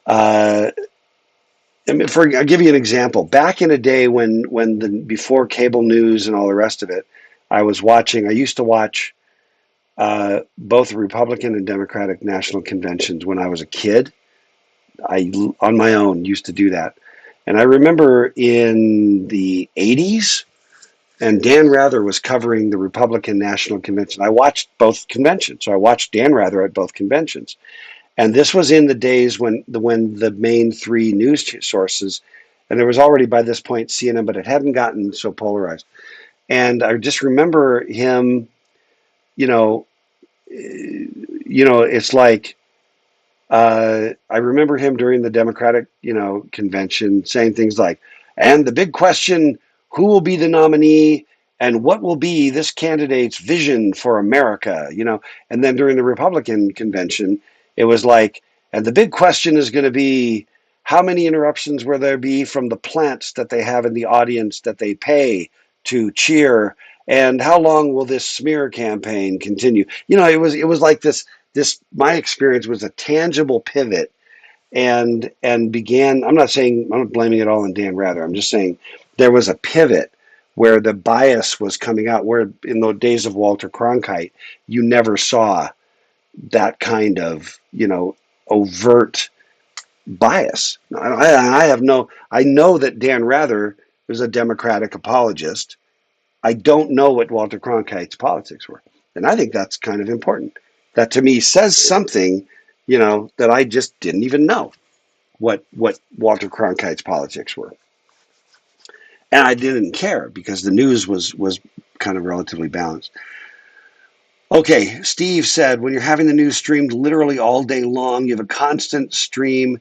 uh, I'll give you an example. Back in a day before cable news and all the rest of it, I used to watch both Republican and Democratic national conventions when I was a kid. I, on my own, used to do that. And I remember in the 80s, and Dan Rather was covering the Republican National Convention. I watched both conventions. So I watched Dan Rather at both conventions. And this was in the days when the main 3 news sources, and there was already by this point CNN, but it hadn't gotten so polarized. And I just remember him, you know, it's like I remember him during the Democratic, convention saying things like, and the big question, who will be the nominee and what will be this candidate's vision for America, and then during the Republican convention, it was like, and the big question is going to be how many interruptions will there be from the plants that they have in the audience that they pay to cheer, and how long will this smear campaign continue? It was like this my experience was a tangible pivot and began. I'm not blaming it all on Dan Rather. I'm just saying there was a pivot where the bias was coming out, where in the days of Walter Cronkite you never saw that kind of overt bias. I know that Dan Rather was a Democratic apologist. I don't know what Walter Cronkite's politics were. And I think that's kind of important. That to me says something, that I just didn't even know what Walter Cronkite's politics were. And I didn't care because the news was kind of relatively balanced. Okay, Steve said, when you're having the news streamed literally all day long, you have a constant stream,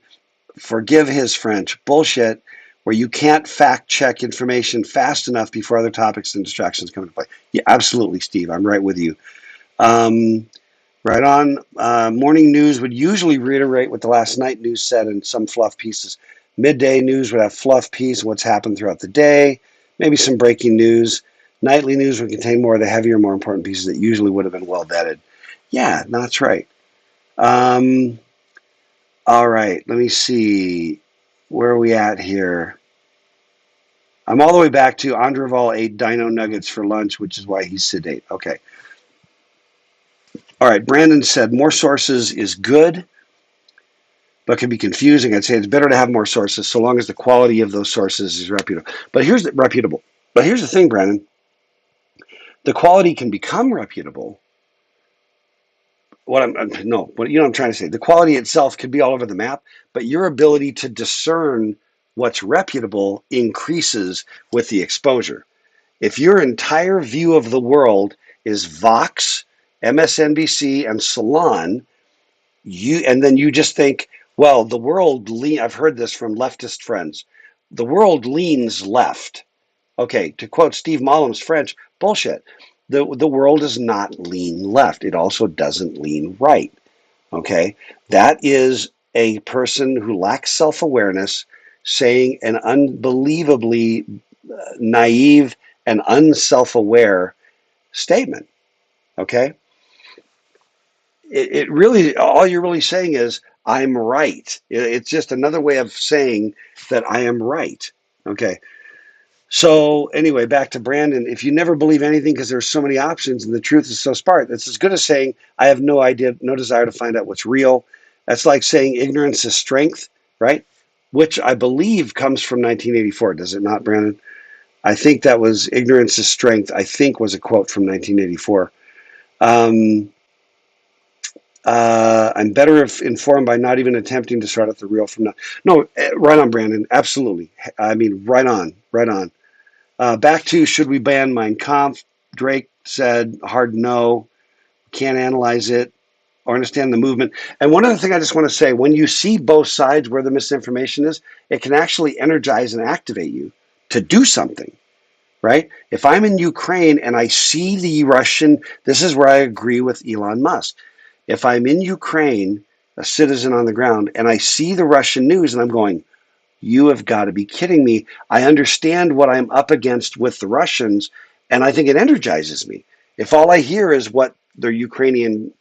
forgive his French, bullshit, where you can't fact check information fast enough before other topics and distractions come into play. Yeah, absolutely, Steve. I'm right with you. Right on. Morning news would usually reiterate what the last night news said in some fluff pieces. Midday news would have fluff piece, what's happened throughout the day, maybe some breaking news. Nightly news would contain more of the heavier, more important pieces that usually would have been well vetted. Yeah, no, that's right. All right, let me see. Where are we at here? I'm all the way back to Andreval ate dino nuggets for lunch, which is why he's sedate. Okay. All right, Brandon said more sources is good, but can be confusing. I'd say it's better to have more sources so long as the quality of those sources is reputable. But here's the thing, Brandon. The quality can become reputable. What I'm trying to say. The quality itself could be all over the map, but your ability to discern what's reputable increases with the exposure. If your entire view of the world is Vox, MSNBC, and Salon, and then you just think, well, the world I've heard this from leftist friends. The world leans left. Okay, to quote Steve Malum's French, bullshit. The world does not lean left. It also doesn't lean right. Okay, that is a person who lacks self-awareness saying an unbelievably naive and unself-aware statement. Okay, it really, all you're really saying is I'm right. It's just another way of saying that I am right. Okay. So anyway, back to Brandon. If you never believe anything because there's so many options and the truth is so sparse, that's as good as saying I have no idea, no desire to find out what's real. That's like saying ignorance is strength, right? Which I believe comes from 1984. Does it not, Brandon? I think that was ignorance is strength. I think was a quote from 1984. Um, I'm better if informed by not even attempting to start out the real from now. No, right on, Brandon. Absolutely. I mean, right on, right on. Back to should we ban Mein Kampf? Drake said hard no. Can't analyze it or understand the movement. And one other thing I just want to say, when you see both sides where the misinformation is, it can actually energize and activate you to do something, right? If I'm in Ukraine and I see the Russian, this is where I agree with Elon Musk. If I'm in Ukraine, a citizen on the ground, and I see the Russian news and I'm going, you have got to be kidding me. I understand what I'm up against with the Russians, and I think it energizes me. If all I hear is what the Ukrainian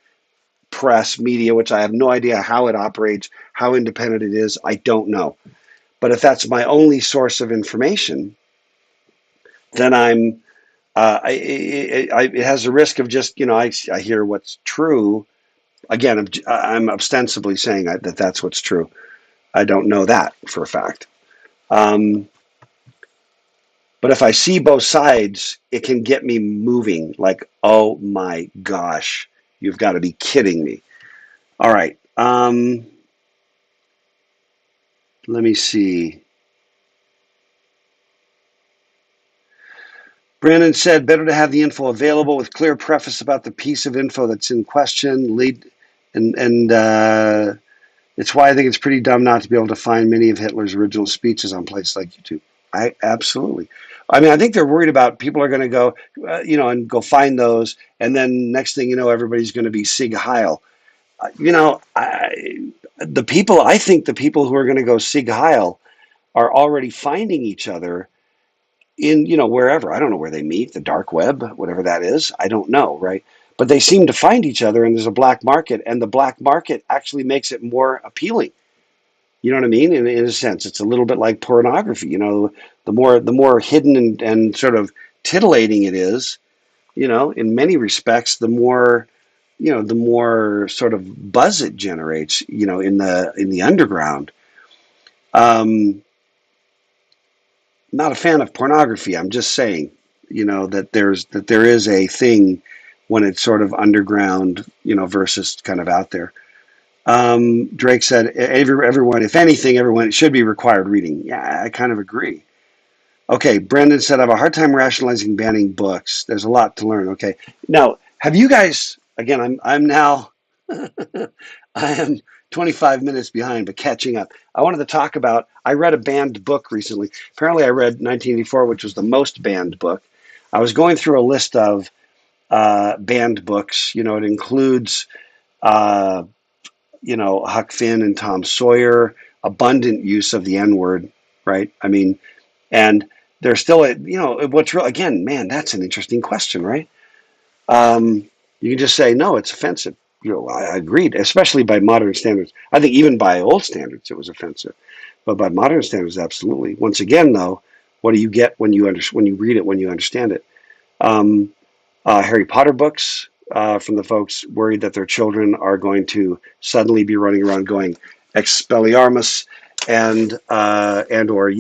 press, media, which I have no idea how it operates, how independent it is, I don't know. But if that's my only source of information, then it has a risk of just, I hear what's true. Again, I'm ostensibly saying that that's what's true. I don't know that for a fact. Um, But if I see both sides, it can get me moving like, oh my gosh, you've got to be kidding me. All right. Let me see. Brandon said, better to have the info available with clear preface about the piece of info that's in question. And it's why I think it's pretty dumb not to be able to find many of Hitler's original speeches on places like YouTube. I absolutely. I mean, I think they're worried about people are going to go, and go find those, and then next thing you know, everybody's going to be Sieg Heil. I think the people who are going to go Sieg Heil are already finding each other in, wherever. I don't know where they meet, the dark web, whatever that is. I don't know, right? But they seem to find each other, and there's a black market, and the black market actually makes it more appealing. You know what I mean? In a sense, it's a little bit like pornography. The more hidden and sort of titillating it is, in many respects, the more sort of buzz it generates, in the underground. Um, Not a fan of pornography. I'm just saying, that there is a thing when it's sort of underground, versus kind of out there. Drake said, everyone, if anything, everyone, it should be required reading. Yeah, I kind of agree. Okay, Brendan said, I have a hard time rationalizing banning books. There's a lot to learn. Okay. Now, have you guys, again, I'm now, I am 25 minutes behind, but catching up. I wanted to talk about, I read a banned book recently. Apparently I read 1984, which was the most banned book. I was going through a list of banned books. It includes, uh, Huck Finn and Tom Sawyer, abundant use of the N word, right? I mean, and there's still what's real, again, man, that's an interesting question, right? You can just say, no, it's offensive. I agreed, especially by modern standards. I think even by old standards, it was offensive. But by modern standards, absolutely. Once again, though, what do you get when you read it, when you understand it? Um, Harry Potter books, from the folks worried that their children are going to suddenly be running around going Expelliarmus and or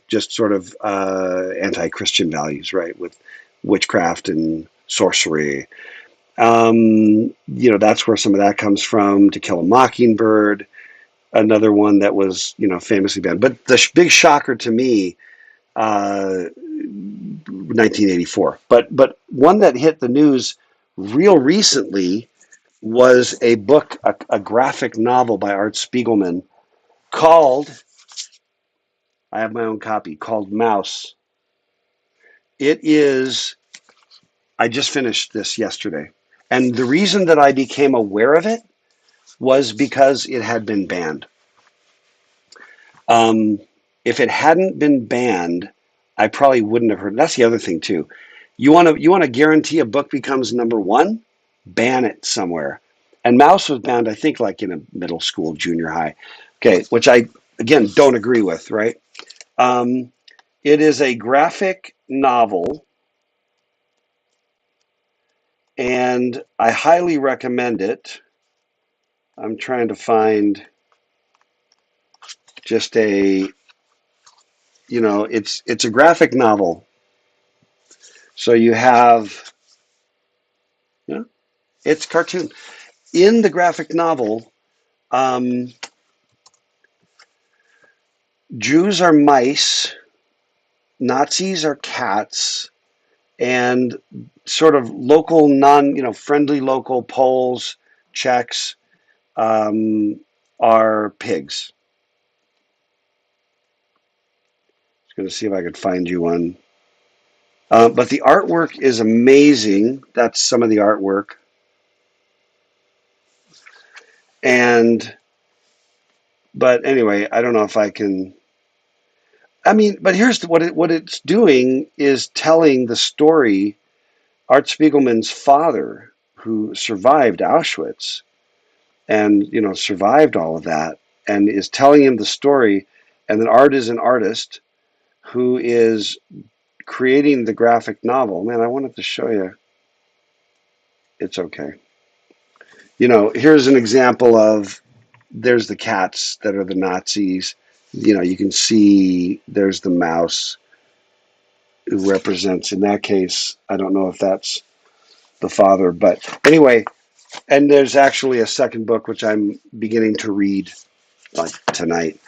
just sort of anti-Christian values, right, with witchcraft and sorcery. That's where some of that comes from. To Kill a Mockingbird, another one that was famously banned. But the big shocker to me, 1984. But one that hit the news real recently was a book, a graphic novel by Art Spiegelman called, I have my own copy, called Mouse. It is, I just finished this yesterday. And the reason that I became aware of it was because it had been banned. Um, if it hadn't been banned, I probably wouldn't have heard. That's the other thing too. You want to guarantee a book becomes number one, ban it somewhere. And Mouse was banned, I think, like in a middle school, junior high. Okay, which I again don't agree with. Right? Um, it is a graphic novel, and I highly recommend it. I'm trying to find just a, it's a graphic novel. So you have, you know, it's cartoon. In the graphic novel, um, Jews are mice, Nazis are cats, and sort of local, friendly local Poles, Czechs um, are pigs. Just going to see if I could find you one. But the artwork is amazing. That's some of the artwork. And, but anyway, I don't know if I can. I mean, but here's what it's doing is telling the story. Art Spiegelman's father, who survived Auschwitz and survived all of that, and is telling him the story. And then Art is an artist who is creating the graphic novel. Man, I wanted to show you. It's okay. Here's an example of, there's the cats that are the Nazis. You can see there's the mouse who represents, in that case, I don't know if that's the father, but anyway, and there's actually a second book which I'm beginning to read like tonight.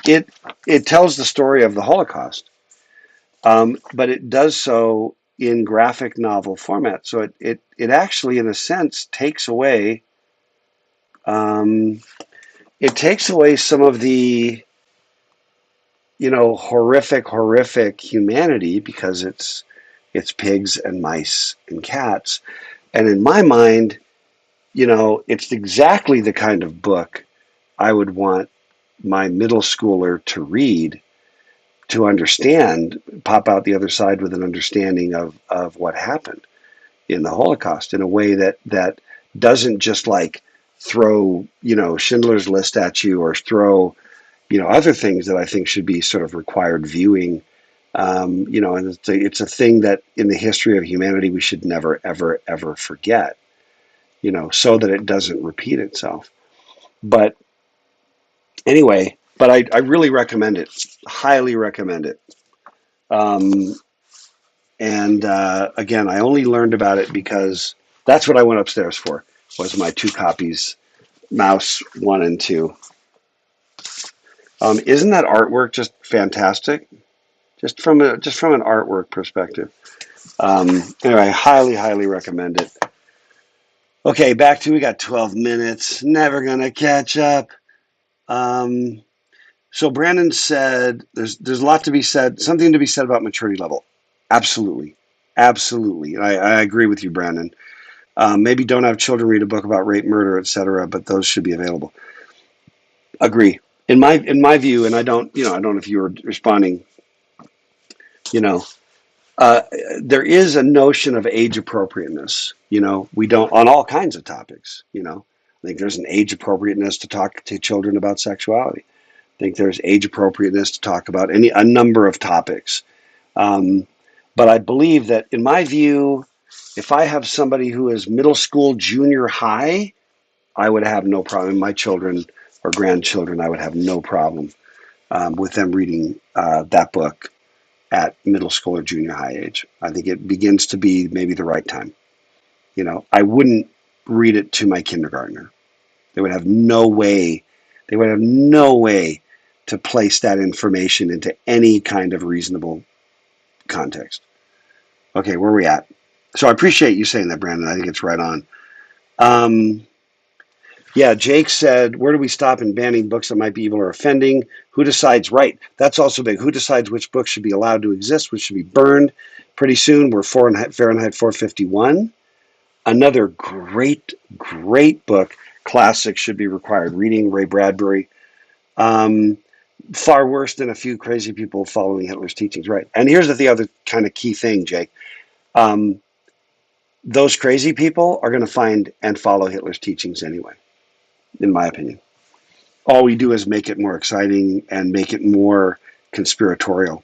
It tells the story of the Holocaust, but it does so in graphic novel format. So it actually, in a sense, takes away some of the horrific humanity, because it's pigs and mice and cats. And in my mind, it's exactly the kind of book I would want my middle schooler to read, to understand, pop out the other side with an understanding of what happened in the Holocaust in a way that doesn't just like throw, Schindler's List at you, or throw, other things that I think should be sort of required viewing. And it's a thing that in the history of humanity we should never, ever, ever forget, so that it doesn't repeat itself. But anyway, but I really recommend it, highly recommend it. Um, and again, I only learned about it because that's what I went upstairs for, was my two copies, Mouse 1 and 2. Isn't that artwork just fantastic? Just from an artwork perspective. Anyway, I highly, highly recommend it. Okay, we got 12 minutes. Never gonna catch up. So Brandon said there's a lot to be said, something to be said about maturity level. Absolutely, absolutely. I agree with you, Brandon. Maybe don't have children read a book about rape, murder, etc., but those should be available. Agree. In my view, and I don't know if you were responding. You know, uh, there is a notion of age appropriateness. We don't, on all kinds of topics. I think there's an age appropriateness to talk to children about sexuality. I think there's age appropriateness to talk about a number of topics. Um, but I believe that, in my view, if I have somebody who is middle school, junior high, I would have no problem. My children or grandchildren, I would have no problem with them reading that book at middle school or junior high age. I think it begins to be maybe the right time. I wouldn't read it to my kindergartner. They would have no way. They would have no way to place that information into any kind of reasonable context. Okay, where are we at? So I appreciate you saying that, Brandon. I think it's right on. Yeah, Jake said, where do we stop in banning books that might be evil or offending? Who decides? Right. That's also big. Who decides which books should be allowed to exist, which should be burned? Pretty soon, we're Fahrenheit 451. Another great book, classic, should be required reading, Ray Bradbury. Um, Far worse than a few crazy people following Hitler's teachings, right? And here's the other kind of key thing, Jake. Um, those crazy people are going to find and follow Hitler's teachings anyway, in my opinion. All we do is make it more exciting and make it more conspiratorial.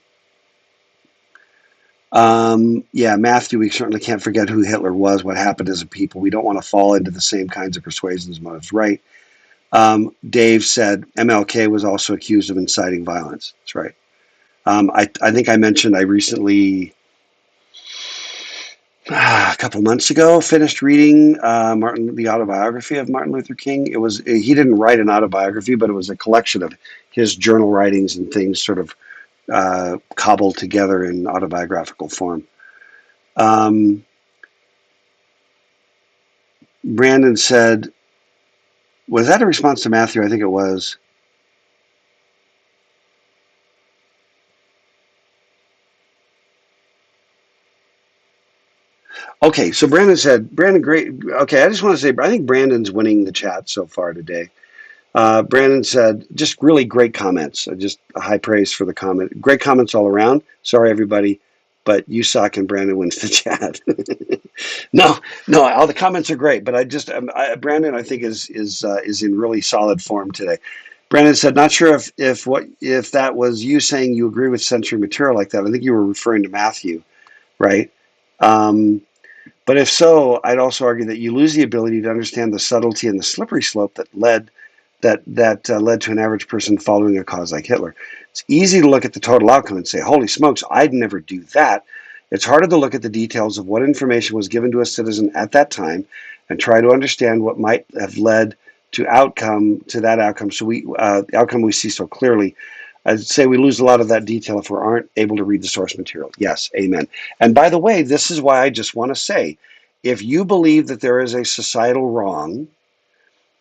Yeah, Matthew, we certainly can't forget who Hitler was, what happened as a people. We don't want to fall into the same kinds of persuasions motives, right? Dave said MLK was also accused of inciting violence. That's right. I think I mentioned I recently, a couple months ago, finished reading the autobiography of Martin Luther King. He didn't write an autobiography, but it was a collection of his journal writings and things sort of cobbled together in autobiographical form. Brandon said, was that a response to Matthew? I think it was. Okay, so Brandon said, Brandon, great. Okay, I just want to say, I think Brandon's winning the chat so far today. Brandon said, just really great comments. Just high praise for the comment. Great comments all around. Sorry, everybody, but you suck and Brandon wins the chat. No, all the comments are great, but Brandon, I think is in really solid form today. Brandon said, not sure if that was you saying you agree with sensory material like that. I think you were referring to Matthew, right? Um, but if so, I'd also argue that you lose the ability to understand the subtlety and the slippery slope that led to an average person following a cause like Hitler. It's easy to look at the total outcome and say, holy smokes, I'd never do that. It's harder to look at the details of what information was given to a citizen at that time and try to understand what might have led to that outcome. So the outcome we see so clearly. I'd say we lose a lot of that detail if we aren't able to read the source material. Yes, amen. And by the way, this is why I just want to say, if you believe that there is a societal wrong,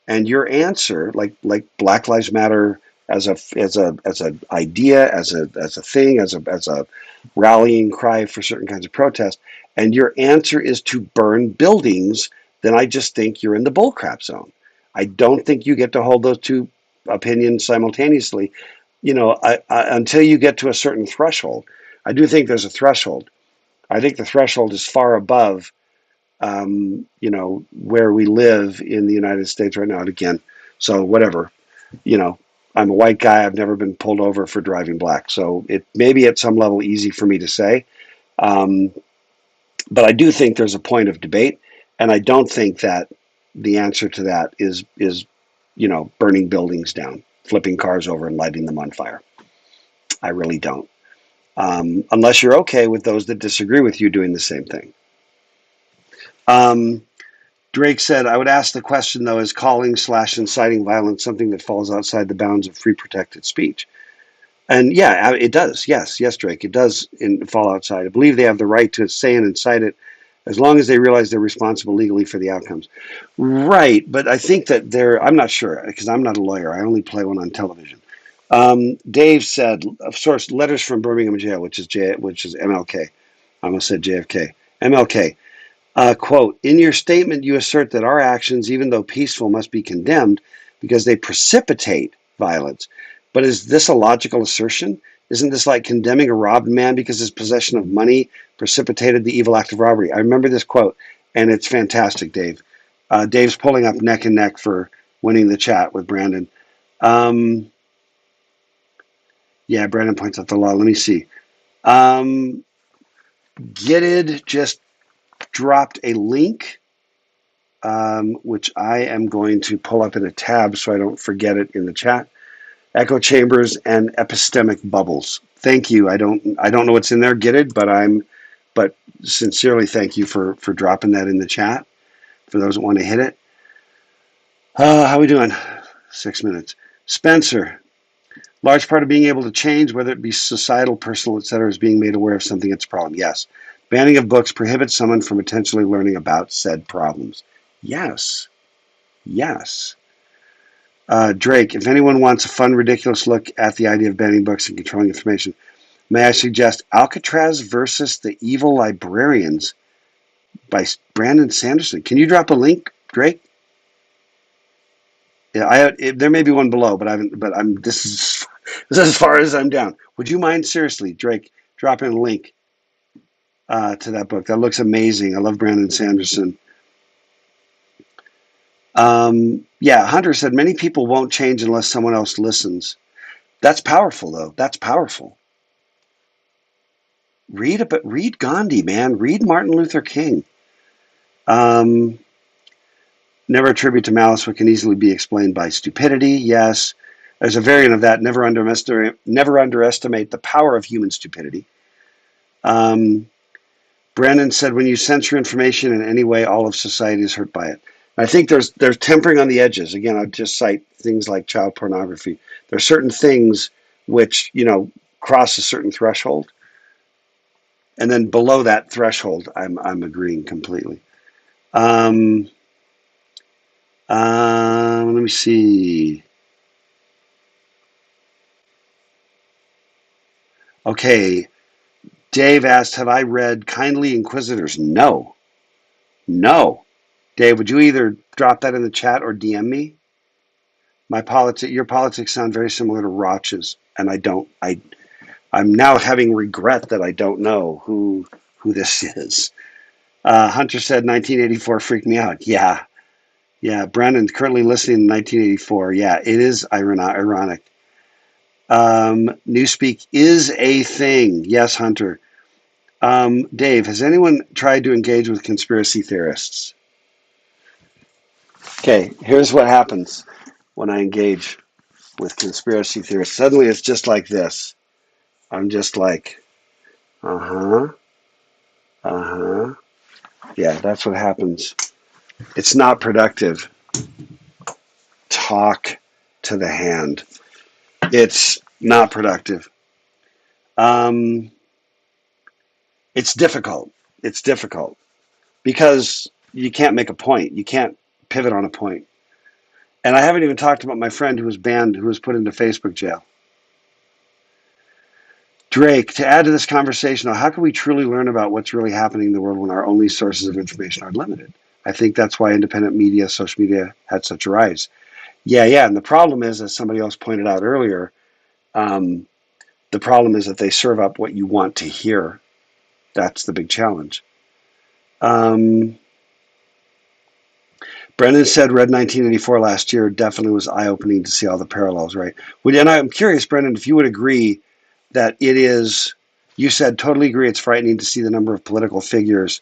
and your answer, like Black Lives Matter as an idea, as a thing, as a rallying cry for certain kinds of protest, and your answer is to burn buildings, then I just think you're in the bullcrap zone. I don't think you get to hold those two opinions simultaneously. Until you get to a certain threshold. I do think there's a threshold. I think the threshold is far above where we live in the United States right now. And again, so whatever, you know, I'm a white guy. I've never been pulled over for driving black. So it may be at some level easy for me to say. Um, but I do think there's a point of debate. And I don't think that the answer to that is burning buildings down, flipping cars over and lighting them on fire. I really don't. Unless you're okay with those that disagree with you doing the same thing. Drake said, I would ask the question, though, is calling/inciting violence something that falls outside the bounds of free protected speech? And yeah, it does. Yes, Drake, it does fall outside. I believe they have the right to say and incite it as long as they realize they're responsible legally for the outcomes. Right, but I think that I'm not sure because I'm not a lawyer. I only play one on television. Dave said, of course, letters from Birmingham jail, which is MLK. I almost said JFK. MLK. Quote, in your statement, you assert that our actions, even though peaceful, must be condemned because they precipitate violence. But is this a logical assertion? Isn't this like condemning a robbed man because his possession of money precipitated the evil act of robbery? I remember this quote, and it's fantastic, Dave. Dave's pulling up neck and neck for winning the chat with Brandon. Yeah, Brandon points out the law. Let me see. Gitted just dropped a link which I am going to pull up in a tab so I don't forget it in the chat. Echo chambers and epistemic bubbles. Thank you. I don't know what's in there, get it, but sincerely thank you for dropping that in the chat. For those that want to hit it. How are we doing? 6 minutes. Spencer, large part of being able to change, whether it be societal, personal, etc., is being made aware of something that's a problem. Yes. Banning of books prohibits someone from potentially learning about said problems. Yes. Drake, if anyone wants a fun, ridiculous look at the idea of banning books and controlling information, may I suggest Alcatraz versus the Evil Librarians by Brandon Sanderson. Can you drop a link, Drake? Yeah, there may be one below, but I'm this is as far as I'm down. Would you mind seriously, Drake, dropping a link to that book? That looks amazing. I love Brandon Sanderson. Yeah, Hunter said many people won't change unless someone else listens. That's powerful, though. That's powerful. Read Gandhi, man. Read Martin Luther King. Never attribute to malice what can easily be explained by stupidity. Yes, there's a variant of that. Never underestimate the power of human stupidity. Brandon said, when you censor information in any way, all of society is hurt by it. I think there's tempering on the edges. Again, I'd just cite things like child pornography. There are certain things which, cross a certain threshold. And then below that threshold, I'm agreeing completely. Let me see. Okay. Dave asked, have I read Kindly Inquisitors? No. Dave, would you either drop that in the chat or DM me? Your politics sound very similar to Roch's, and I'm now having regret that I don't know who this is. Hunter said 1984 freaked me out. Yeah. Brandon currently listening in 1984. Yeah, it is ironic. Newspeak is a thing. Yes, Hunter. Dave, has anyone tried to engage with conspiracy theorists? Okay, here's what happens when I engage with conspiracy theorists. Suddenly it's just like this. I'm just like, uh-huh. Yeah, that's what happens. It's not productive. Talk to the hand. It's not productive. It's difficult. It's difficult because you can't make a point. You can't pivot on a point. And I haven't even talked about my friend who was banned, who was put into Facebook jail. Drake, to add to this conversation, how can we truly learn about what's really happening in the world when our only sources of information are limited? I think that's why independent media, social media had such a rise. Yeah. And the problem is, as somebody else pointed out earlier, the problem is that they serve up what you want to hear. That's the big challenge. Brendan said read 1984 last year. Definitely was eye-opening to see all the parallels, right? And I'm curious, Brendan, if you would agree that it is, you said totally agree, it's frightening to see the number of political figures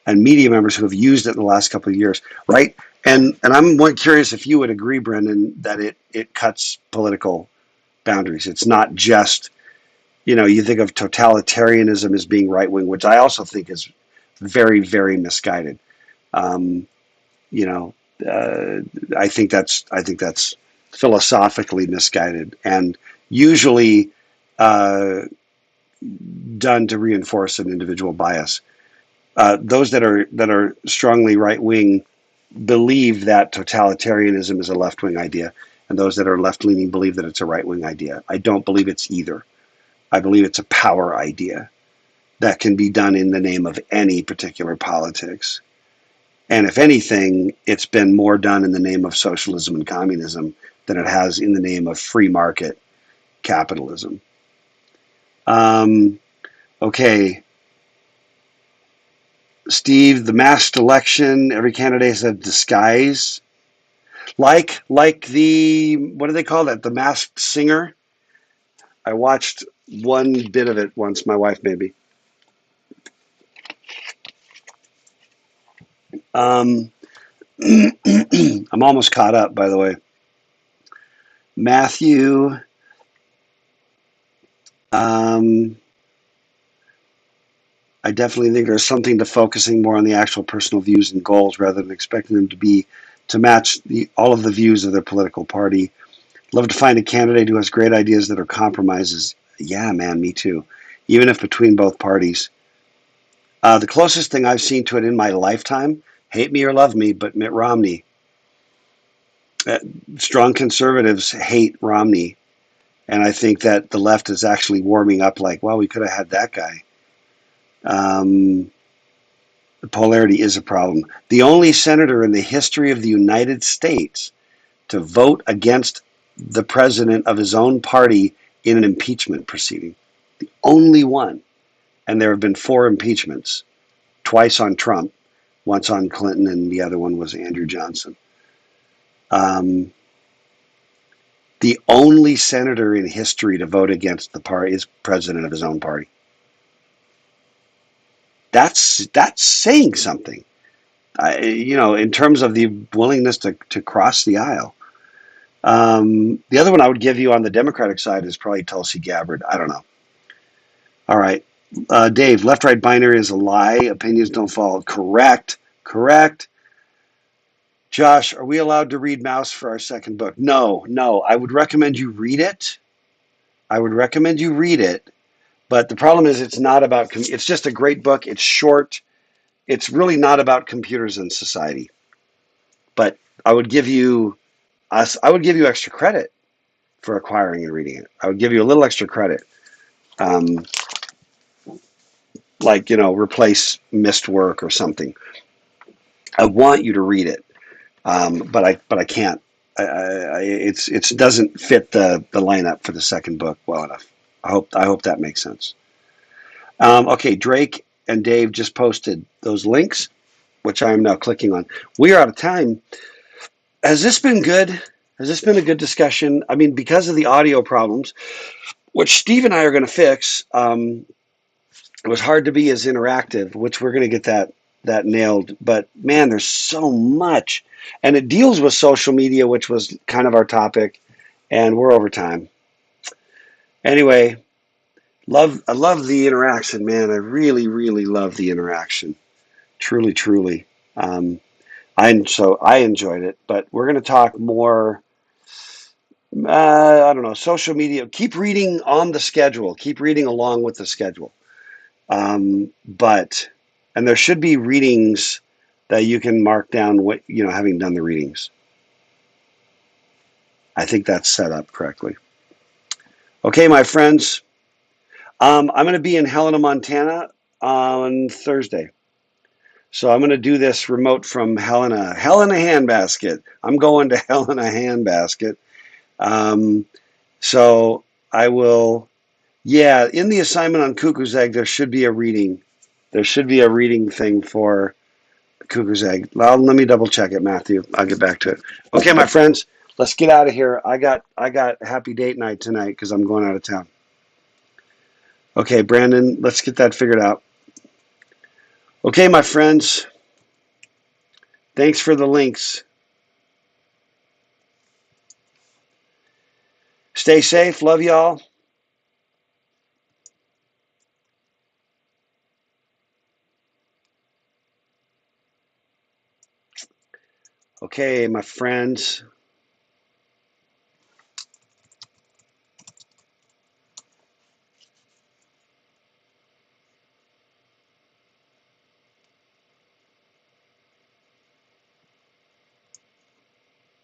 and media members who have used it in the last couple of years, right? And I'm more curious if you would agree, Brendan, that it cuts political boundaries. It's not just, you think of totalitarianism as being right-wing, which I also think is very, very misguided. I think that's philosophically misguided and usually done to reinforce an individual bias. Those that are strongly right wing believe that totalitarianism is a left wing idea, and those that are left leaning believe that it's a right wing idea. I don't believe it's either. I believe it's a power idea that can be done in the name of any particular politics. And if anything, it's been more done in the name of socialism and communism than it has in the name of free market capitalism. Okay. Steve, the masked election, every candidate has a disguise. Like the, what do they call that? The Masked Singer? I watched one bit of it once, my wife maybe. I'm almost caught up, by the way. Matthew, I definitely think there's something to focusing more on the actual personal views and goals rather than expecting them to match all of the views of their political party. Love to find a candidate who has great ideas that are compromises. Yeah, man, me too. Even if between both parties. The closest thing I've seen to it in my lifetime, hate me or love me, but Mitt Romney. Strong conservatives hate Romney, and I think that the left is actually warming up. Like, well, we could have had that guy. The polarity is a problem. The only senator in the history of the United States to vote against the president of his own party in an impeachment proceeding. The only one. And there have been 4 impeachments, twice on Trump, once on Clinton, and the other one was Andrew Johnson. The only senator in history to vote against the party is president of his own party. That's saying something. In terms of the willingness to cross the aisle. The other one I would give you on the Democratic side is probably Tulsi Gabbard. I don't know. All right. Dave, left-right binary is a lie. Opinions don't follow. Correct. Correct. Josh, are we allowed to read Mouse for our second book? No, no. I would recommend you read it. But the problem is it's not about, it's just a great book. It's short. It's really not about computers and society. But I would give you extra credit for acquiring and reading it. I would give you a little extra credit. Like, replace missed work or something. I want you to read it. But I can't. It doesn't fit the lineup for the second book well enough. I hope that makes sense. Okay, Drake and Dave just posted those links, which I am now clicking on. We are out of time. Has this been good? Has this been a good discussion? I mean, because of the audio problems, which Steve and I are going to fix, it was hard to be as interactive, which we're going to get that nailed. But man, there's so much, and it deals with social media, which was kind of our topic, and we're over time. Anyway, I love the interaction, man. I really, really love the interaction. Truly, truly. I enjoyed it, but we're going to talk more. I don't know, social media. Keep reading on the schedule. Keep reading along with the schedule. But there should be readings that you can mark down what having done the readings. I think that's set up correctly. Okay, my friends. I'm going to be in Helena, Montana on Thursday. So I'm going to do this remote from Helena Handbasket. I'm going to Helena Handbasket. So I will, in the assignment on Cuckoo's Egg, there should be a reading. There should be a reading thing for Cuckoo's Egg. Well, let me double check it, Matthew. I'll get back to it. Okay, my friends, let's get out of here. I got happy date night tonight because I'm going out of town. Okay, Brandon, let's get that figured out. Okay, my friends, thanks for the links. Stay safe. Love y'all. Okay, my friends.